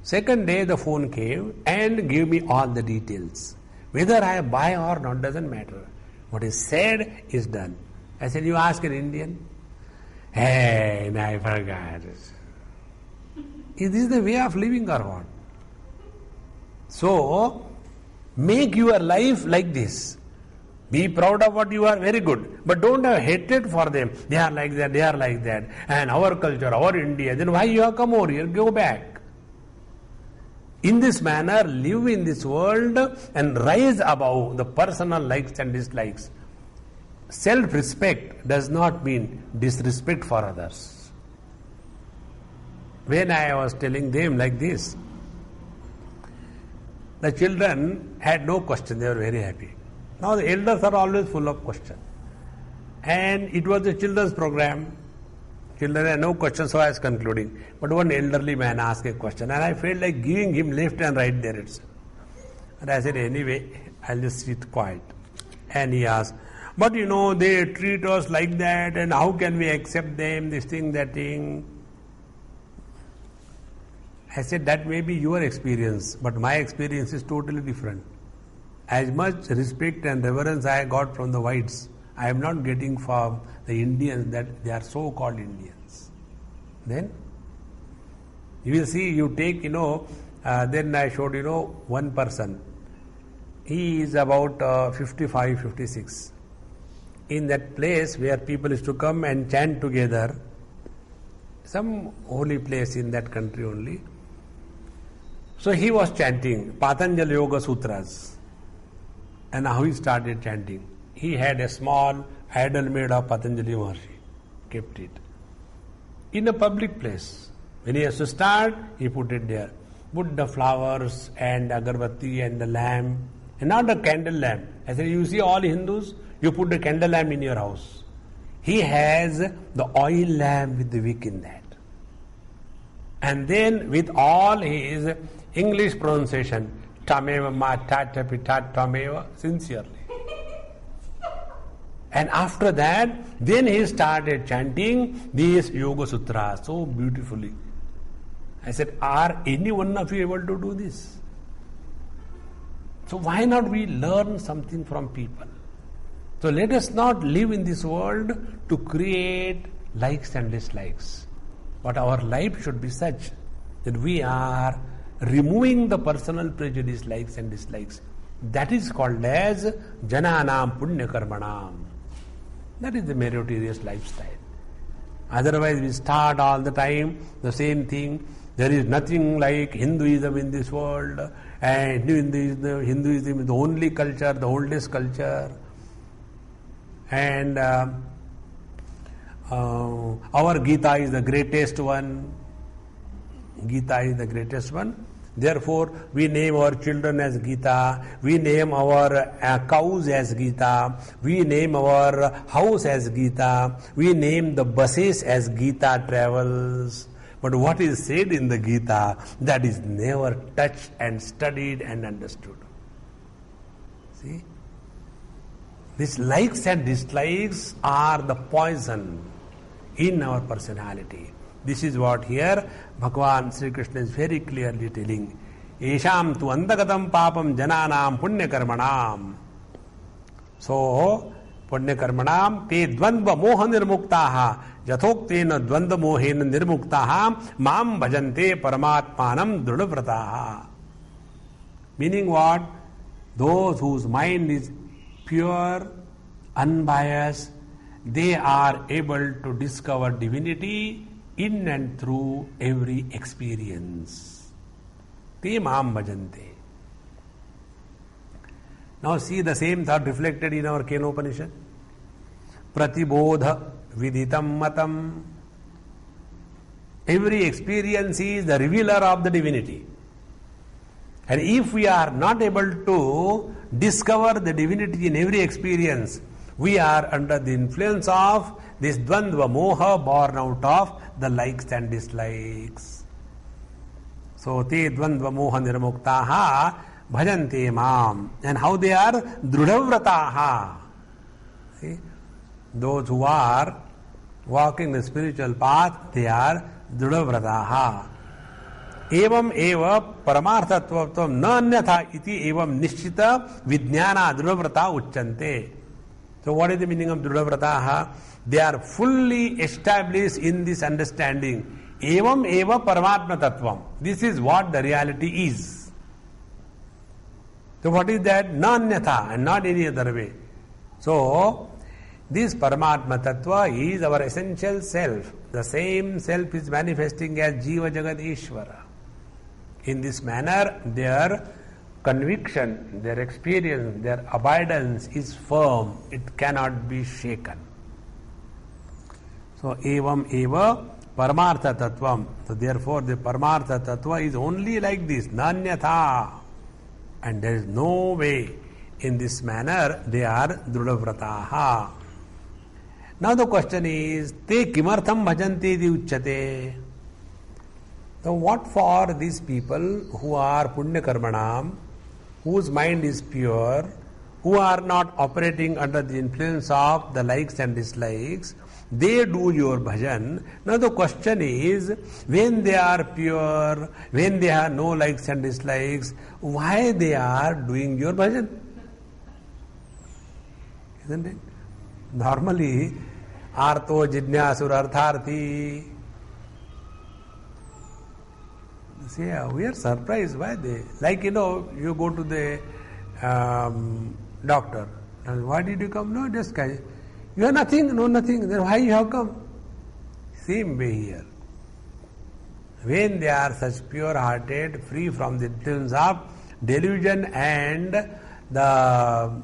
Second day the phone came and gave me all the details. Whether I buy or not doesn't matter. What is said is done. I said, you ask an Indian? Hey, I forgot. Is this the way of living or what? So, make your life like this. Be proud of what you are, very good. But don't have hatred for them. They are like that, they are like that. And our culture, our India. Then why you have come over here? Go back. In this manner, live in this world and rise above the personal likes and dislikes. Self-respect does not mean disrespect for others. When I was telling them like this, the children had no question, they were very happy. Now the elders are always full of questions. And it was a children's program. Children had no questions, so I was concluding. But one elderly man asked a question and I felt like giving him left and right there itself. And I said, anyway, I'll just sit quiet. And he asked, but you know, they treat us like that and how can we accept them, this thing, that thing. I said, that may be your experience, but my experience is totally different. As much respect and reverence I got from the whites, I am not getting from the Indians that they are so-called Indians. Then, you will see, you take, then I showed, one person. He is about 55, 56. In that place where people used to come and chant together, some holy place in that country only. So he was chanting Patanjali Yoga Sutras. And how he started chanting. He had a small idol made of Patanjali Maharshi, kept it in a public place. When he has to start, he put it there. Put the flowers and agarbatti and the lamp, and not the candle lamp. I said, you see all Hindus, you put the candle lamp in your house. He has the oil lamp with the wick in that. And then with all his English pronunciation, Tameva ma tata pitat tameva, sincerely. And after that, then he started chanting these Yoga Sutras so beautifully. I said, are any one of you able to do this? So why not we learn something from people? So let us not live in this world to create likes and dislikes. But our life should be such that we are removing the personal prejudice, likes and dislikes. That is called as Jananam Punya Karmanam. That is the meritorious lifestyle. Otherwise we start all the time the same thing. There is nothing like Hinduism in this world, and Hinduism is the only culture, the oldest culture. And our Gita is the greatest one. Gita is the greatest one. Therefore, we name our children as Gita, we name our cows as Gita, we name our house as Gita, we name the buses as Gita travels. But what is said in the Gita, that is never touched and studied and understood. See? These likes and dislikes are the poison in our personality. This is what here Bhagavan Sri Krishna is very clearly telling. Esham tu andagatam papam jananam punya karmanam. So, punya karmanam te dvandva moha nirmuktaha yathoktena dvandva mohena nirmuktaha mam bhajante paramatmanam drudavrataha. Meaning what? Those whose mind is pure, unbiased, they are able to discover divinity in and through every experience. Te mam bhajante. Now see the same thought reflected in our Kenopanishad. Pratibodha viditam matam. Every experience is the revealer of the divinity. And if we are not able to discover the divinity in every experience, we are under the influence of this dvandva moha born out of the likes and dislikes. So, te dvandva moha nirmuktaha bhajante mam. And how they are? Drudavrataha. See? Those who are walking the spiritual path, they are drudavrataha. Evam eva paramarthatvam na anyatha iti evam nishchita vijnana drudavrata uchyante. So what is the meaning of drudavrataha? They are fully established in this understanding. Evam eva paramatma tattvam. This is what the reality is. So what is that? Na anyatha, and not any other way. So this paramatma tattva is our essential self. The same self is manifesting as Jiva Jagat Ishvara. In this manner, their conviction, their experience, their abidance is firm. It cannot be shaken. So, evam eva paramartha tattvam. So, therefore, the paramartha tattva is only like this, nanyatha. And there is no way. In this manner, they are drudavrataha. Now the question is, te kimartham bhajanti di uchyate? So what for these people who are punya karmanam, whose mind is pure, who are not operating under the influence of the likes and dislikes, they do your bhajan. Now the question is, when they are pure, when they have no likes and dislikes, why they are doing your bhajan? Isn't it? Normally, artho jidnyasur artharthi. See, we are surprised why they. Like, you go to the doctor. And why did you come? No, just kind. You have nothing, no nothing. Then why you have come? Same way here. When they are such pure-hearted, free from the influence of delusion and the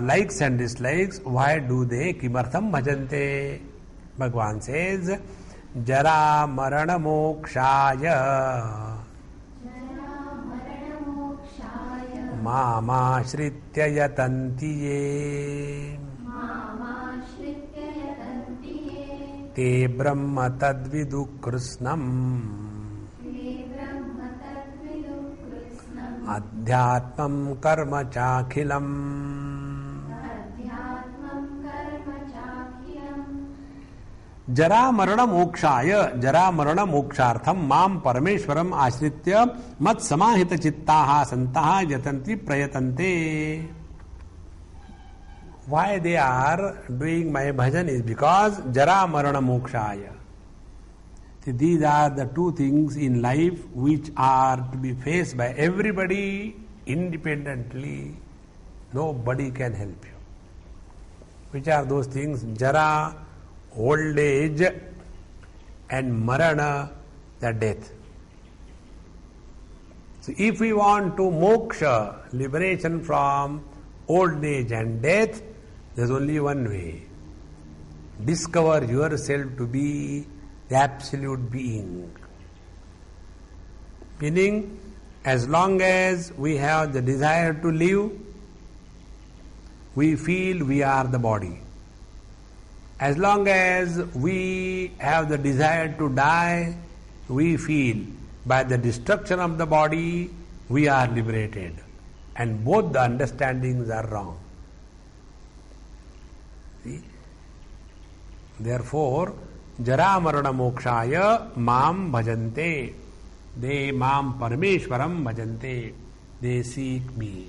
likes and dislikes, why do they? Kimartham bhajante. Bhagavan says, Jara marana mokshaya Mama shritya yatantiye Te brahma tadvidu krishnam Adhyatmam karma chakhilam. Jara marana mokshaya, jara marana mokshartham mam parameshwaram ashritya mat samahita chittaha santaha yatanti prayatante. Why they are doing my bhajan is because jara marana mokshaya. See, these are the two things in life which are to be faced by everybody independently. Nobody can help you. Which are those things? Jara, old age, and marana, the death. So if we want to moksha, liberation from old age and death, there is only one way. Discover yourself to be the absolute being. Meaning, as long as we have the desire to live, we feel we are the body. As long as we have the desire to die, we feel by the destruction of the body, we are liberated. And both the understandings are wrong. See? Therefore, jara marana mokshaya mam bhajante. They mam parameshwaram bhajante. They seek me.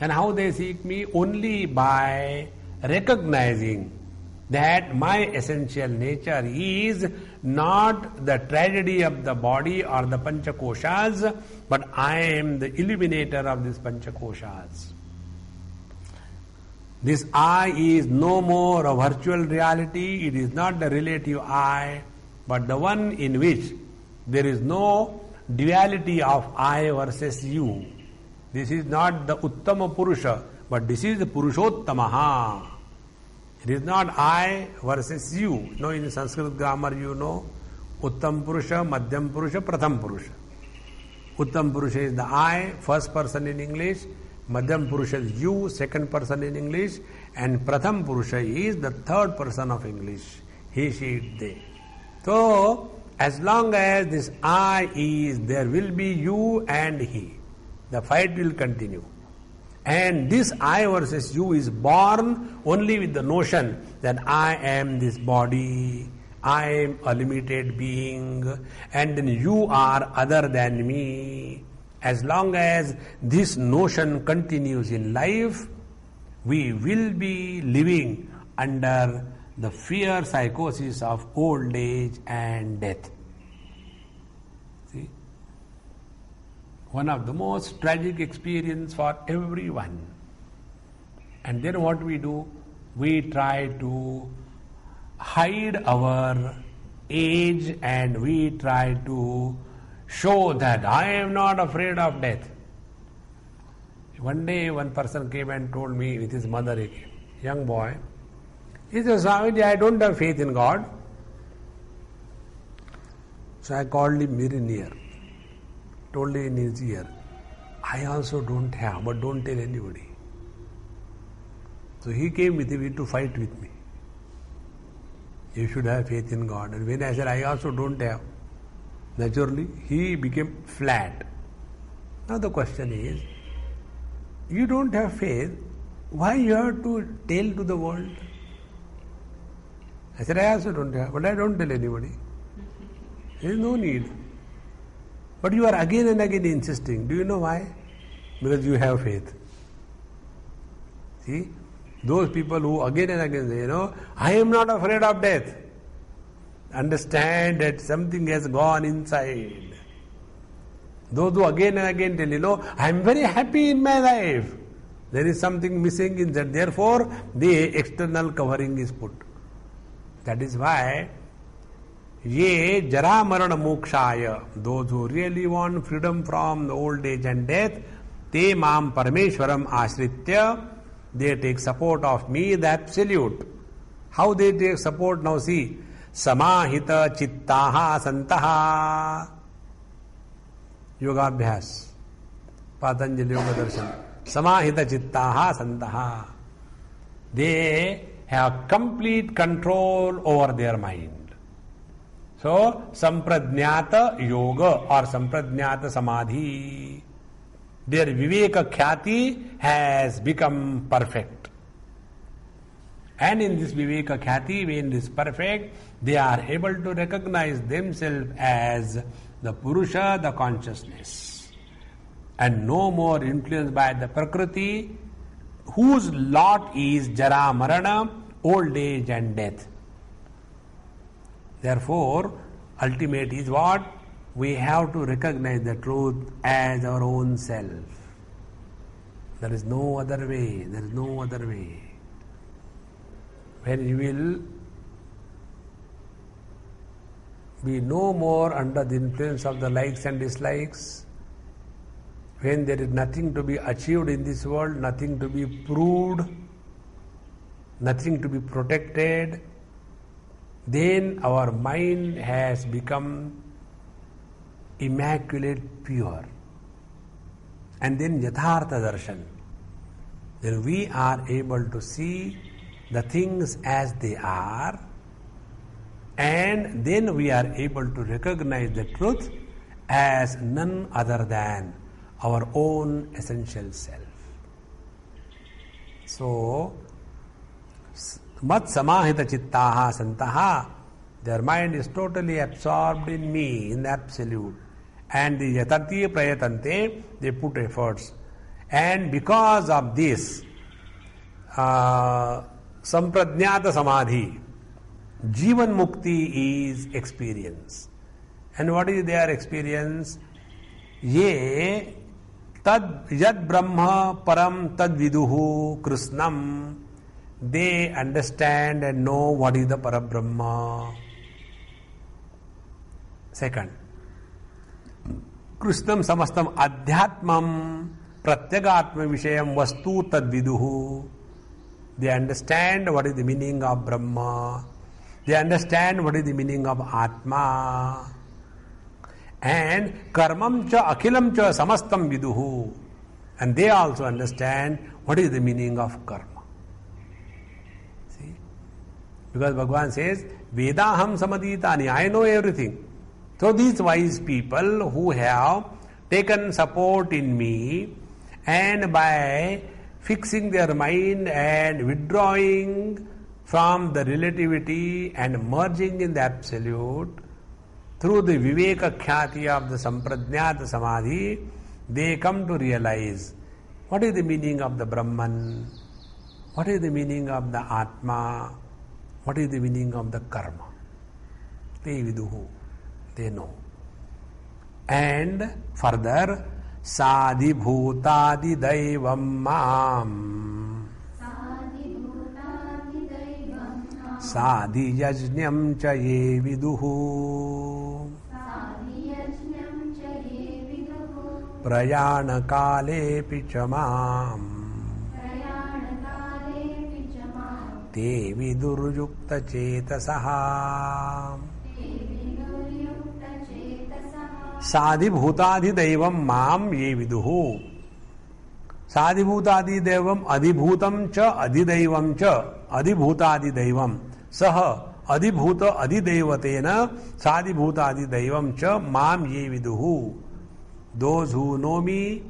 And how they seek me? Only by recognizing that my essential nature is not the tragedy of the body or the panchakoshas, but I am the illuminator of these panchakoshas. This I is no more a virtual reality, it is not the relative I, but the one in which there is no duality of I versus you. This is not the Uttama Purusha, but this is the Purushottamaha. It is not I versus you. No, in Sanskrit grammar you know Uttam Purusha, Madhyam Purusha, Pratham Purusha. Uttam Purusha is the I, first person in English. Madhyam Purusha is you, second person in English. And Pratham Purusha is the third person of English. He, she, it, they. So, as long as this I is, there will be you and he. The fight will continue. And this I versus you is born only with the notion that I am this body, I am a limited being, and then you are other than me. As long as this notion continues in life, we will be living under the fear psychosis of old age and death. See? One of the most tragic experience for everyone. And then what we do? We try to hide our age and we try to show that I am not afraid of death. One day one person came and told me with his mother, a young boy, he said, Swamiji, I don't have faith in God. So I called him very near, told him in his ear, I also don't have, but don't tell anybody. So he came with me to fight with me. You should have faith in God. And when I said, I also don't have, naturally, he became flat. Now the question is, you don't have faith, why you have to tell to the world? I said, I also don't have, but I don't tell anybody. There is no need. But you are again and again insisting. Do you know why? Because you have faith. See? Those people who again and again say, I am not afraid of death. Understand that something has gone inside. Those who again and again tell, I am very happy in my life. There is something missing in that. Therefore, the external covering is put. That is why, ye jara marana mokshaya, those who really want freedom from the old age and death, te mam parameshwaram ashritya, they take support of me, the absolute. How they take support? Now see, samahita chittaha santaha. Yogabhyas. Patanjali Yoga Darshan. Samahita chittaha santaha. They have complete control over their mind. So, sampradnyata yoga or sampradnyata samadhi. Their viveka khyati has become perfect. And in this viveka khyati, when it is perfect, they are able to recognize themselves as the Purusha, the consciousness. And no more influenced by the Prakriti, whose lot is jara marana, old age and death. Therefore, ultimate is what? We have to recognize the truth as our own self. There is no other way. There is no other way. When you will be no more under the influence of the likes and dislikes, when there is nothing to be achieved in this world, nothing to be proved, nothing to be protected, then our mind has become immaculate, pure. And then Yathartha Darshan. Then we are able to see the things as they are, and then we are able to recognize the truth as none other than our own essential self. So, mat samahita chittaha santaha, their mind is totally absorbed in me, in the absolute. And the yatartiya prayatante, they put efforts. And because of this, sampradnyata samadhi, Jivan Mukti is experience. And what is their experience? Ye tad yad brahma param tad viduhu krishnam. They understand and know what is the Parabrahma. Second, Krishnam samastam adhyatmam pratyagatma vishayam vastu tad viduhu. They understand what is the meaning of Brahma. They understand what is the meaning of Atma. And karmam cha akhilam cha samastam viduhu. And they also understand what is the meaning of karma. See? Because Bhagavan says, Vedaham samaditani, I know everything. So these wise people who have taken support in me, and by fixing their mind and withdrawing from the relativity and merging in the absolute, through the viveka khyati of the sampradnyata samadhi, they come to realize what is the meaning of the Brahman, what is the meaning of the Atma, what is the meaning of the karma. Te viduhu, they know. And further, Sadi bhutadi daivam mam Sadi yajñam cha ye viduhu Prayana kale pichamam Te vidurjukta chetasaha Sadi bhutadi daivam mam ye viduhu. Sadi bhutadi daivam adibhutam cha adidaivam cha adibhutadi daivam. Saha adibhuta adidaivatena sadi bhutadi daivam cha mam ye viduhu. Those who know me,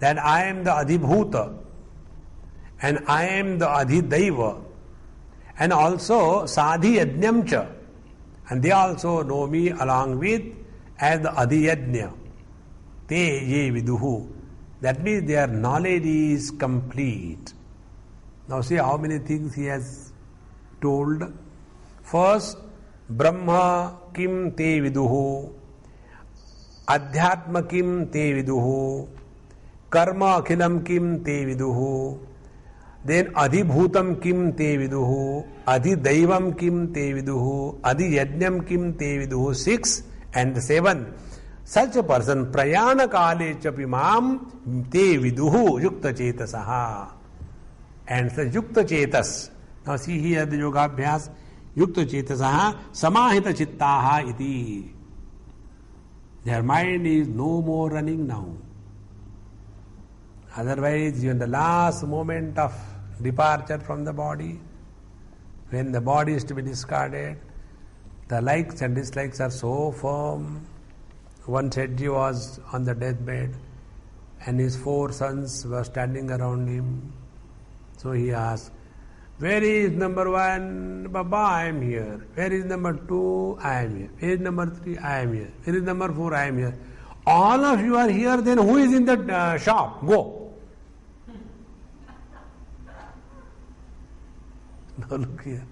that I am the adibhuta and I am the adidaiva, and also sadhi yajñam cha, and they also know me along with as the adiyajna. Te ye viduhu. That means their knowledge is complete. Now see how many things he has told. First, Brahma kim te viduhu, Adhyatma kim te viduhu, Karma akhilam kim te viduhu, then Adhibhutam kim te viduhu, Adhidaivam kim te viduhu, Adhiyajnam kim te viduhu. 6. And the 7th, such a person, prayana kale chapimam te viduhu yukta chetasaha. And such yukta chetas. Now see here the yoga abhyas, yukta chetasaha samahita chittaha iti. Their mind is no more running now. Otherwise, in the last moment of departure from the body, when the body is to be discarded, the likes and dislikes are so firm. One Sedji was on the deathbed and his 4 sons were standing around him. So he asked, where is number 1? Baba, I am here. Where is number 2? I am here. Where is number 3? I am here. Where is number 4? I am here. All of you are here, then who is in the shop? Go. Now look here.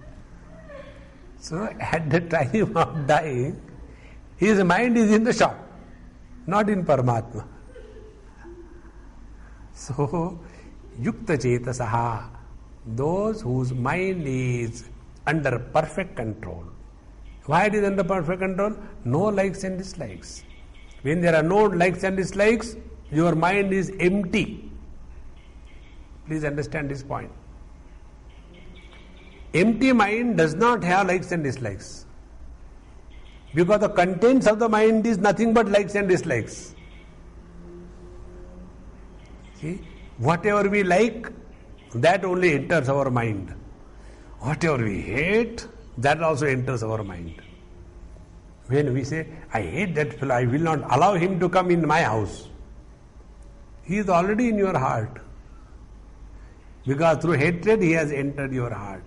So at the time of dying, his mind is in the shop, not in Paramatma. So, yukta chetasaha, those whose mind is under perfect control. Why it is under perfect control? No likes and dislikes. When there are no likes and dislikes, your mind is empty. Please understand this point. Empty mind does not have likes and dislikes. Because the contents of the mind is nothing but likes and dislikes. See, whatever we like, that only enters our mind. Whatever we hate, that also enters our mind. When we say, I hate that fellow, I will not allow him to come in my house, he is already in your heart. Because through hatred he has entered your heart.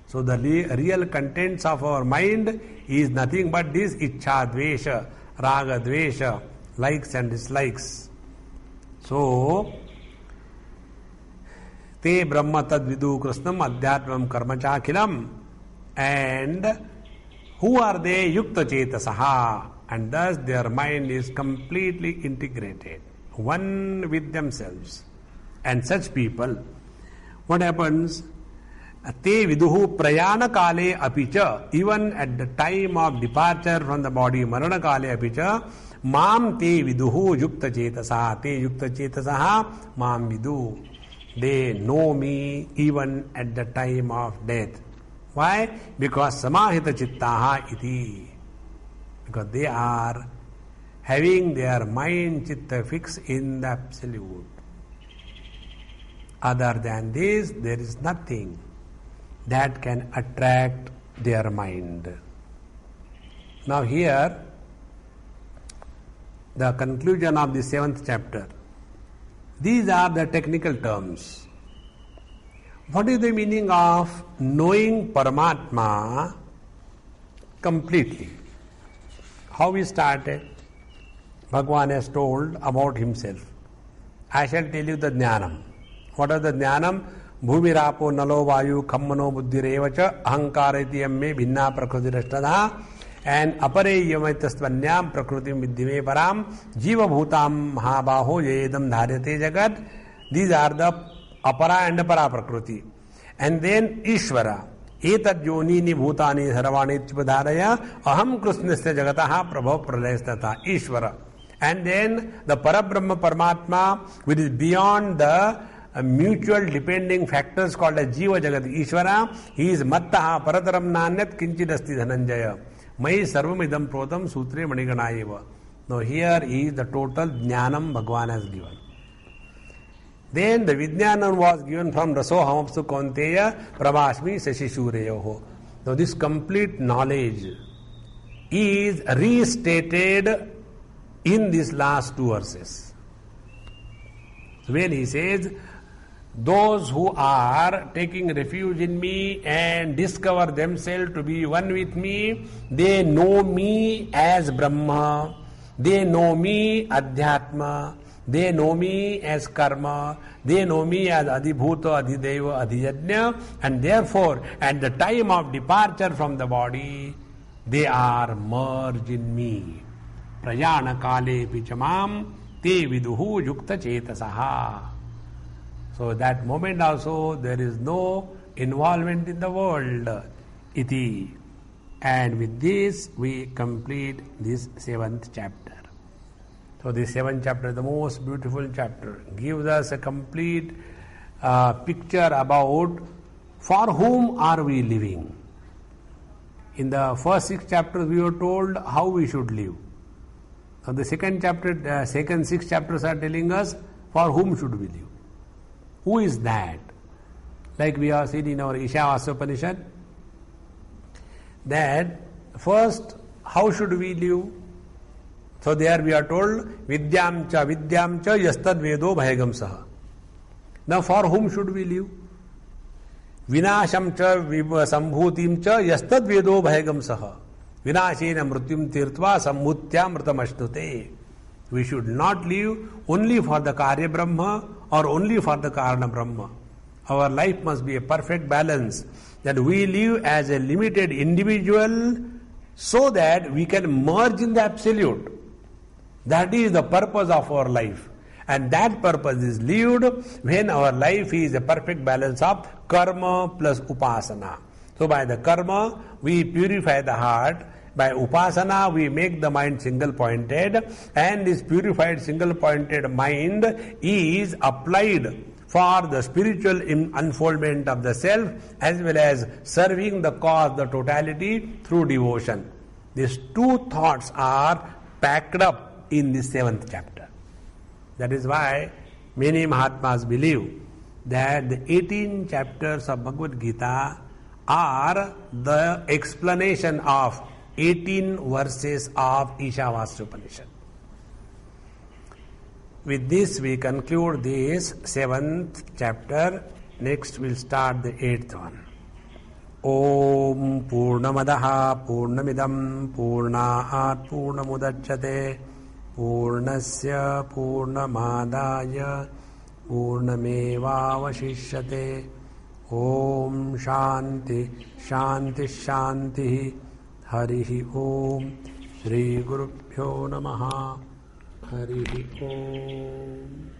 So the real contents of our mind is nothing but this ichcha, dvesha, raga, dvesha, likes and dislikes. So, te brahma tad vidu krishnam adhyatmam karma chakhilam. And who are they? Yukta chetasaha. And thus their mind is completely integrated, one with themselves. And such people, what happens? Te viduhu prayana kale apicha, even at the time of departure from the body, marana kale apicha, mam te viduhu yukta chetasaha, te yukta chetasaha, mam vidu. They know me even at the time of death. Why? Because samahita chittaha iti. Because they are having their mind chitta fixed in the absolute. Other than this, there is nothing that can attract their mind. Now here, the conclusion of the 7th chapter. These are the technical terms. What is the meaning of knowing Paramatma completely? How we started? Bhagavan has told about himself. I shall tell you the jnanam. What is the jnanam? Bhumirapo nalo vayu khammano buddhirevacha ahankarayati amme bhinna prakrutirashtadha and apare yamaitastvanyam prakrutim vidyame param jiva bhutam mahabaho yedam dharyate jagat. These are the apara and para prakriti. And then Ishvara. Etad yonini bhutani sarvani chpadharaya aham krishnasya jagataha prabhav pralayastata. Ishvara. And then the Parabrahma Paramatma, which is beyond the mutual depending factors called as Jiva Jagat Ishvara. He is Mattaha Parataram Nanyat Kinchidasti Dhananjaya. Mai Sarvam Idam Protam Sutre Maniganayeva. Now here is the total Jnanam Bhagavan has given. Then the Vijnanam was given from Raso Hamapsu Kaunteya Prabhasmi Sashishureyoho. Now this complete knowledge is restated in these last two verses. So when he says, those who are taking refuge in me and discover themselves to be one with me, they know me as Brahma, they know me Adhyatma, they know me as Karma, they know me as Adhibhuta, Adhideva, Adhijajna, and therefore at the time of departure from the body, they are merged in me. Prayana kale pichamam te viduhu yukta chetasaha. So that moment also there is no involvement in the world. Iti. And with this we complete this 7th chapter. So this 7th chapter, the most beautiful chapter, gives us a complete picture about for whom are we living. In the first 6 chapters we were told how we should live. So the second 6 chapters are telling us for whom should we live. Who is that? Like we have seen in our Ishavasya Upanishad, that first, how should we live? So there we are told, Vidyam cha yastad vedo bhayagam saha. Now for whom should we live? Vinasham cha sambhutim cha yastad vedo bhayagam saha. Vinashena mrityum tirtva sambhutyam mritam. We should not live only for the Karya Brahma or only for the Karana Brahma. Our life must be a perfect balance, that we live as a limited individual so that we can merge in the Absolute. That is the purpose of our life. And that purpose is lived when our life is a perfect balance of karma plus upasana. So by the karma, we purify the heart. By upasana, we make the mind single-pointed, and this purified single-pointed mind is applied for the spiritual unfoldment of the self as well as serving the cause, the totality through devotion. These two thoughts are packed up in the 7th chapter. That is why many Mahatmas believe that the 18 chapters of Bhagavad Gita are the explanation of 18 verses of Ishavasya Upanishad. With this we conclude this 7th chapter. Next we'll start the 8th one. Om Purnamadaha Purnamidam Purnaat Purnamudachyate Purnasya Purnamadaya Purnamevavashishyate. Om Shanti Shanti Shanti. Harihi Om. Shri Gurubhyo Namaha. Harihi Om.